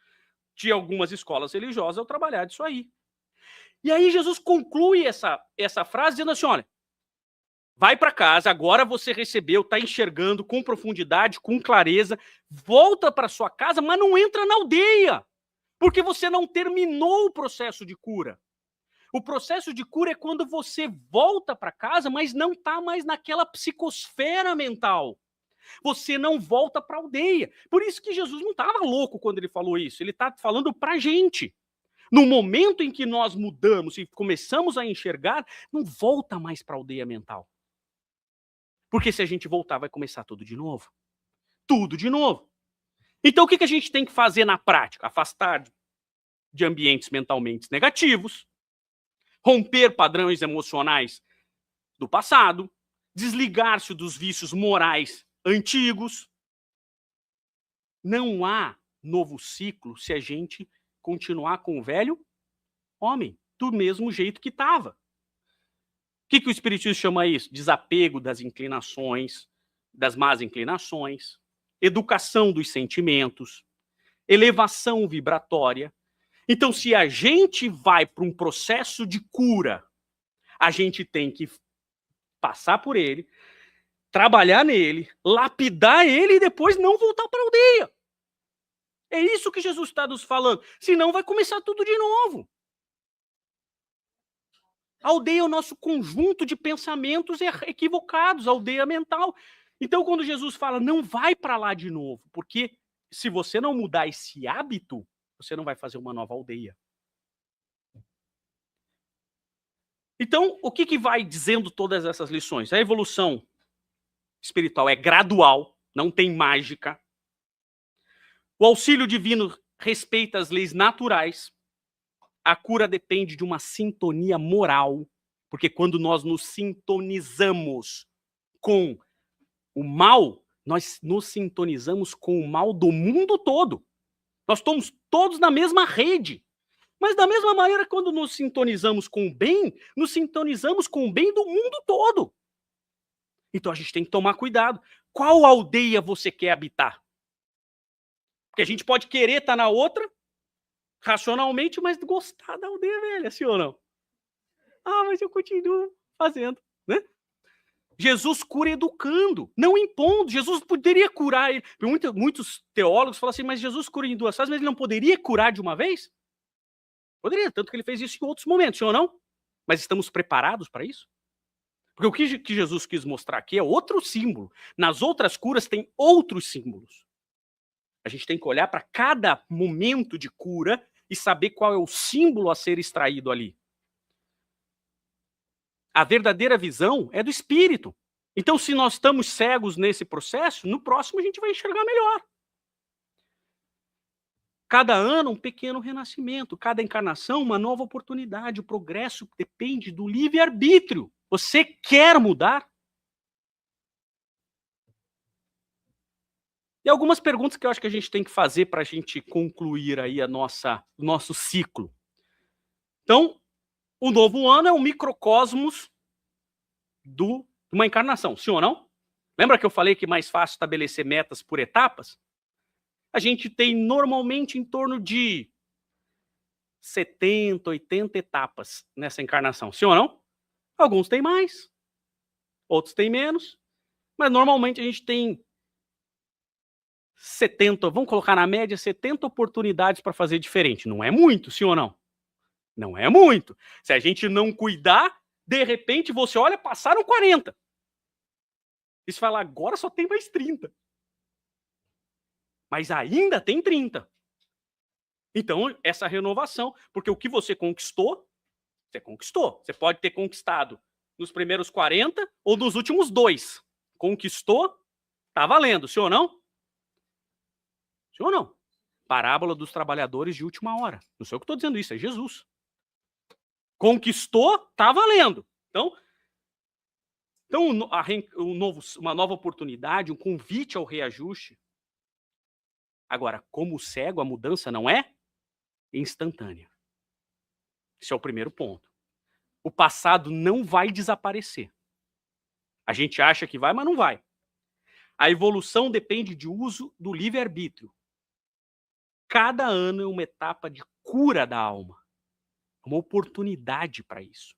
de algumas escolas religiosas ao trabalhar disso aí. E aí Jesus conclui essa frase dizendo assim, olha, vai para casa, agora você recebeu, está enxergando com profundidade, com clareza, volta para sua casa, mas não entra na aldeia, porque você não terminou o processo de cura. O processo de cura é quando você volta para casa, mas não está mais naquela psicosfera mental. Você não volta para a aldeia. Por isso que Jesus não estava louco quando ele falou isso. Ele está falando para a gente. No momento em que nós mudamos e começamos a enxergar, não volta mais para a aldeia mental. Porque se a gente voltar, vai começar tudo de novo. Tudo de novo. Então o que a gente tem que fazer na prática? Afastar de ambientes mentalmente negativos, romper padrões emocionais do passado, desligar-se dos vícios morais antigos. Não há novo ciclo se a gente continuar com o velho homem, do mesmo jeito que estava. O que o Espiritismo chama isso? Desapego das inclinações, das más inclinações, educação dos sentimentos, elevação vibratória. Então, se a gente vai para um processo de cura, a gente tem que passar por ele, trabalhar nele, lapidar ele e depois não voltar para a aldeia. É isso que Jesus está nos falando. Senão vai começar tudo de novo. A aldeia é o nosso conjunto de pensamentos equivocados, a aldeia mental. Então, quando Jesus fala, não vai para lá de novo, porque se você não mudar esse hábito, você não vai fazer uma nova aldeia. Então, o que vai dizendo todas essas lições? A evolução espiritual é gradual, não tem mágica. O auxílio divino respeita as leis naturais. A cura depende de uma sintonia moral, porque quando nós nos sintonizamos com o mal, nós nos sintonizamos com o mal do mundo todo. Nós estamos todos na mesma rede. Mas da mesma maneira, quando nos sintonizamos com o bem, nos sintonizamos com o bem do mundo todo. Então a gente tem que tomar cuidado. Qual aldeia você quer habitar? Porque a gente pode querer estar na outra, racionalmente, mas gostar da aldeia velha, sim ou não? Ah, mas eu continuo fazendo, né? Jesus cura educando, não impondo. Jesus poderia curar ele. Muitos teólogos falam assim, mas Jesus cura em 2 fases, mas ele não poderia curar de uma vez? Poderia, tanto que ele fez isso em outros momentos, sim ou não? Mas estamos preparados para isso? Porque o que Jesus quis mostrar aqui é outro símbolo. Nas outras curas tem outros símbolos. A gente tem que olhar para cada momento de cura e saber qual é o símbolo a ser extraído ali. A verdadeira visão é do espírito. Então, se nós estamos cegos nesse processo, no próximo a gente vai enxergar melhor. Cada ano um pequeno renascimento, cada encarnação uma nova oportunidade. O progresso depende do livre-arbítrio. Você quer mudar? E algumas perguntas que eu acho que a gente tem que fazer para a gente concluir aí o nosso ciclo. Então, o novo ano é um microcosmos de uma encarnação, sim ou não? Lembra que eu falei que é mais fácil estabelecer metas por etapas? A gente tem normalmente em torno de 70, 80 etapas nessa encarnação, sim ou não? Alguns têm mais, outros têm menos, mas normalmente a gente tem 70, vamos colocar na média 70 oportunidades para fazer diferente. Não é muito, sim ou não? Não é muito. Se a gente não cuidar, de repente você olha, passaram 40. E você fala, agora só tem mais 30. Mas ainda tem 30. Então, essa renovação, porque o que você conquistou, você conquistou. Você pode ter conquistado nos primeiros 40 ou nos últimos 2. Conquistou, tá valendo, sim ou não? Sim ou não? Parábola dos trabalhadores de última hora. Não sou eu que estou dizendo isso, é Jesus. Conquistou, tá valendo. Então uma nova oportunidade, um convite ao reajuste. Agora, como cego, a mudança não é instantânea. Esse é o primeiro ponto. O passado não vai desaparecer. A gente acha que vai, mas não vai. A evolução depende de uso do livre-arbítrio. Cada ano é uma etapa de cura da alma. Uma oportunidade para isso.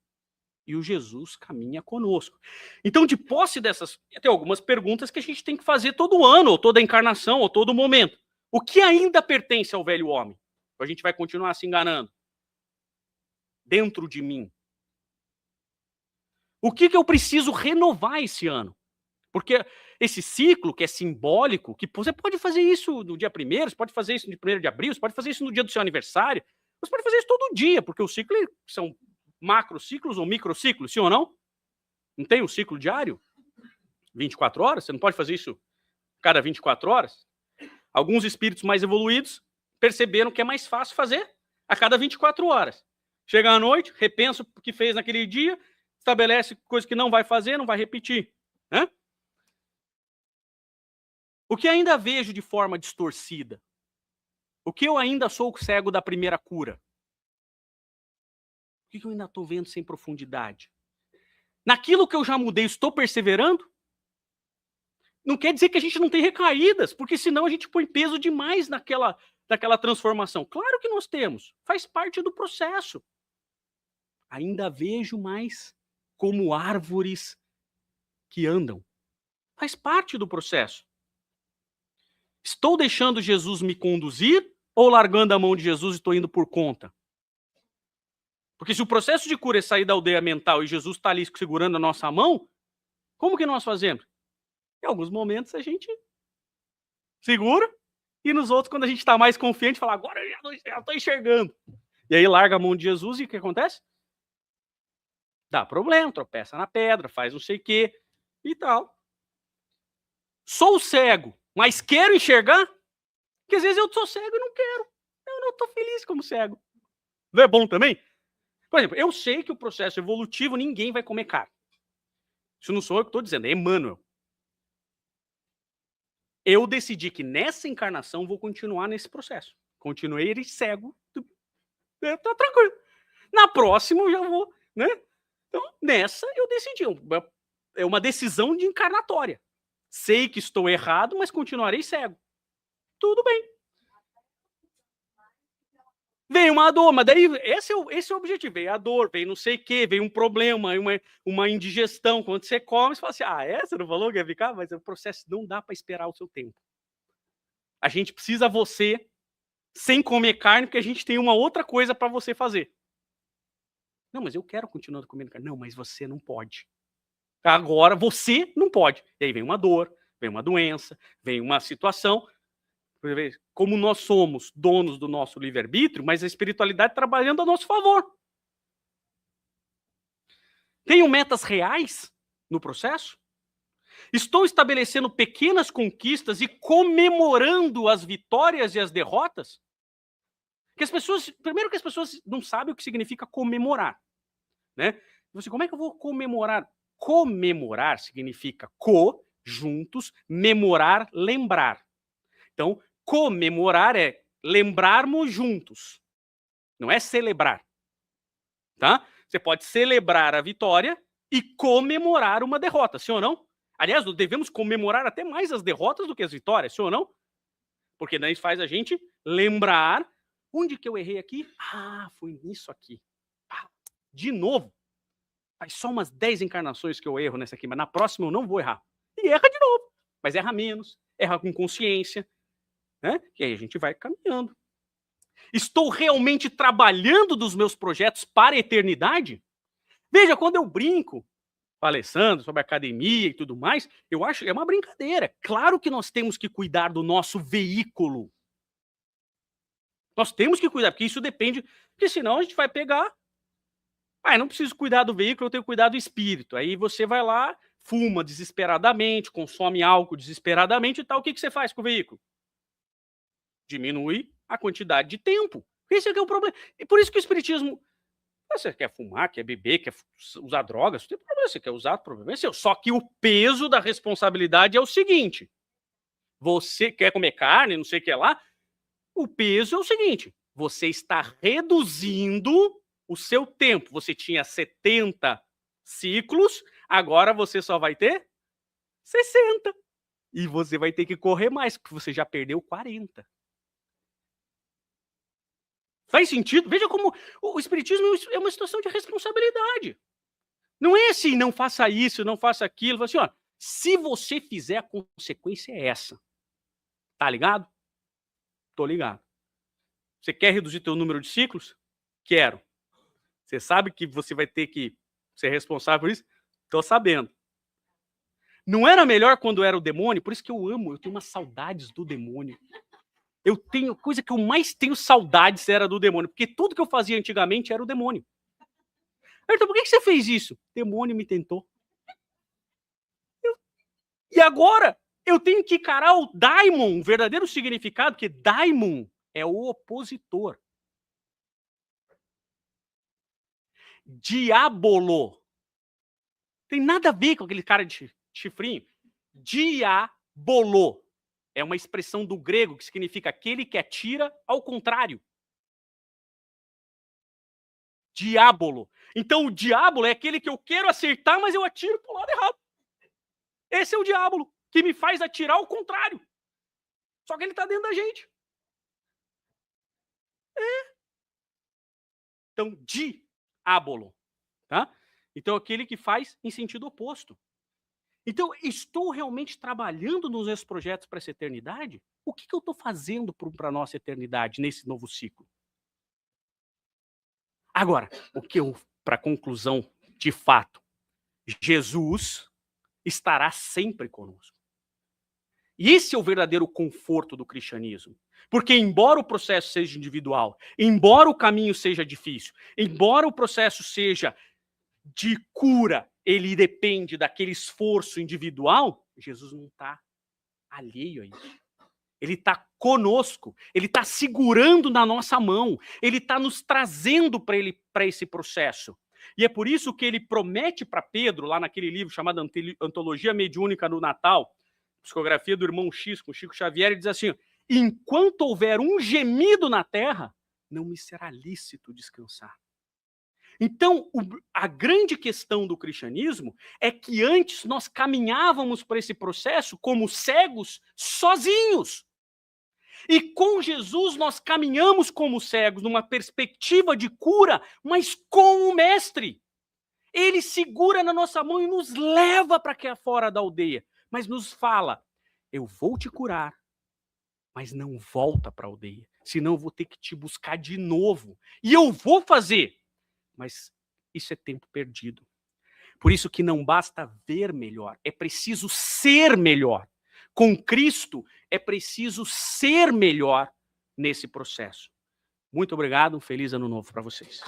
E o Jesus caminha conosco. Então, de posse dessas, tem algumas perguntas que a gente tem que fazer todo ano, ou toda encarnação, ou todo momento. O que ainda pertence ao velho homem? A gente vai continuar se enganando. Dentro de mim. O que eu preciso renovar esse ano? Porque esse ciclo que é simbólico, que você pode fazer isso no dia 1º, você pode fazer isso no 1º de abril, você pode fazer isso no dia do seu aniversário, você pode fazer isso todo dia, porque os ciclos são macrociclos ou microciclos, sim ou não? Não tem um ciclo diário? 24 horas? Você não pode fazer isso cada 24 horas? Alguns espíritos mais evoluídos perceberam que é mais fácil fazer a cada 24 horas. Chega à noite, repensa o que fez naquele dia, estabelece coisa que não vai fazer, não vai repetir. Né? O que ainda vejo de forma distorcida? O que eu ainda sou cego da primeira cura? O que eu ainda estou vendo sem profundidade? Naquilo que eu já mudei, estou perseverando? Não quer dizer que a gente não tem recaídas, porque senão a gente põe peso demais naquela transformação. Claro que nós temos, faz parte do processo. Ainda vejo mais como árvores que andam. Faz parte do processo. Estou deixando Jesus me conduzir ou largando a mão de Jesus e estou indo por conta? Porque se o processo de cura é sair da aldeia mental e Jesus está ali segurando a nossa mão, como que nós fazemos? Em alguns momentos a gente segura e nos outros, quando a gente está mais confiante, fala, agora eu já estou enxergando. E aí larga a mão de Jesus e o que acontece? Dá problema, tropeça na pedra, faz não sei o quê e tal. Sou cego, mas quero enxergar? Porque às vezes eu sou cego e não quero. Eu não estou feliz como cego. Não é bom também? Por exemplo, eu sei que o processo evolutivo ninguém vai comer carne. Isso não sou eu que estou dizendo, é Emmanuel. Eu decidi que nessa encarnação vou continuar nesse processo. Continuei cego. Tá tranquilo. Na próxima eu já vou, né? Então, nessa eu decidi. É uma decisão de encarnatória. Sei que estou errado, mas continuarei cego. Tudo bem. Vem uma dor, mas daí esse é o objetivo. Vem a dor, vem não sei o quê, vem um problema, uma indigestão. Quando você come, você fala assim, você não falou que ia ficar? Mas o processo não dá para esperar o seu tempo. A gente precisa você sem comer carne, porque a gente tem uma outra coisa para você fazer. Não, mas eu quero continuar comendo carne. Não, mas você não pode. Agora você não pode. E aí vem uma dor, vem uma doença, vem uma situação. Como nós somos donos do nosso livre-arbítrio, mas a espiritualidade trabalhando a nosso favor. Tenho metas reais no processo? Estou estabelecendo pequenas conquistas e comemorando as vitórias e as derrotas? Primeiro que as pessoas não sabem o que significa comemorar. Né? Você, como é que eu vou comemorar? Comemorar significa juntos, memorar, lembrar. Então, comemorar é lembrarmos juntos. Não é celebrar. Tá? Você pode celebrar a vitória e comemorar uma derrota, sim ou não? Aliás, devemos comemorar até mais as derrotas do que as vitórias, sim ou não? Porque daí faz a gente lembrar onde que eu errei aqui. Foi nisso aqui. De novo. Faz só umas 10 encarnações que eu erro nessa aqui, mas na próxima eu não vou errar. E erra de novo. Mas erra menos, erra com consciência. né? E aí a gente vai caminhando. Estou realmente trabalhando dos meus projetos para a eternidade? Veja, quando eu brinco, palestrando sobre academia e tudo mais, eu acho é uma brincadeira. Claro que nós temos que cuidar do nosso veículo. Nós temos que cuidar, porque isso depende, porque senão a gente vai pegar, não preciso cuidar do veículo, eu tenho que cuidar do espírito. Aí você vai lá, fuma desesperadamente, consome álcool desesperadamente e tal. O que você faz com o veículo? Diminui a quantidade de tempo. Esse é que é o problema. E por isso que o espiritismo, você quer fumar, quer beber, quer usar drogas, não tem problema, você quer usar, o problema é seu. Só que o peso da responsabilidade é o seguinte: você quer comer carne, não sei o que lá, o peso é o seguinte: você está reduzindo o seu tempo. Você tinha 70 ciclos, agora você só vai ter 60. E você vai ter que correr mais, porque você já perdeu 40. Faz sentido? Veja como o espiritismo é uma situação de responsabilidade. Não é assim, não faça isso, não faça aquilo. Assim, ó, se você fizer, a consequência é essa. Tá ligado? Tô ligado. Você quer reduzir teu número de ciclos? Quero. Você sabe que você vai ter que ser responsável por isso? Tô sabendo. Não era melhor quando era o demônio? Por isso que eu amo, eu tenho umas saudades do demônio. Eu tenho, coisa que eu mais tenho saudades era do demônio, porque tudo que eu fazia antigamente era o demônio. Então, por que você fez isso? O demônio me tentou. E agora eu tenho que encarar o daimon, o verdadeiro significado, porque daimon é o opositor. Diabolo. Tem nada a ver com aquele cara de chifrinho. Diabolo. É uma expressão do grego que significa aquele que atira ao contrário. Diabolo. Então o diabolo é aquele que eu quero acertar, mas eu atiro pro lado errado. Esse é o diabolo, que me faz atirar ao contrário. Só que ele tá dentro da gente. Então, diabolo, tá? Então, aquele que faz em sentido oposto. Então, estou realmente trabalhando nos meus projetos para essa eternidade? O que eu estou fazendo para a nossa eternidade nesse novo ciclo? Agora, para conclusão, de fato, Jesus estará sempre conosco. E esse é o verdadeiro conforto do cristianismo. Porque embora o processo seja individual, embora o caminho seja difícil, embora o processo seja de cura, ele depende daquele esforço individual, Jesus não está alheio a isso. Ele está conosco, ele está segurando na nossa mão, ele está nos trazendo para esse processo. E é por isso que ele promete para Pedro, lá naquele livro chamado Antologia Mediúnica no Natal, psicografia do irmão X, com Chico Xavier, ele diz assim: enquanto houver um gemido na terra, não me será lícito descansar. Então, a grande questão do cristianismo é que antes nós caminhávamos para esse processo como cegos sozinhos. E com Jesus nós caminhamos como cegos, numa perspectiva de cura, mas com o Mestre. Ele segura na nossa mão e nos leva para fora da aldeia, mas nos fala: eu vou te curar, mas não volta para a aldeia, senão eu vou ter que te buscar de novo. E eu vou fazer, mas isso é tempo perdido. Por isso que não basta ver melhor, é preciso ser melhor. Com Cristo, é preciso ser melhor nesse processo. Muito obrigado, um feliz ano novo para vocês.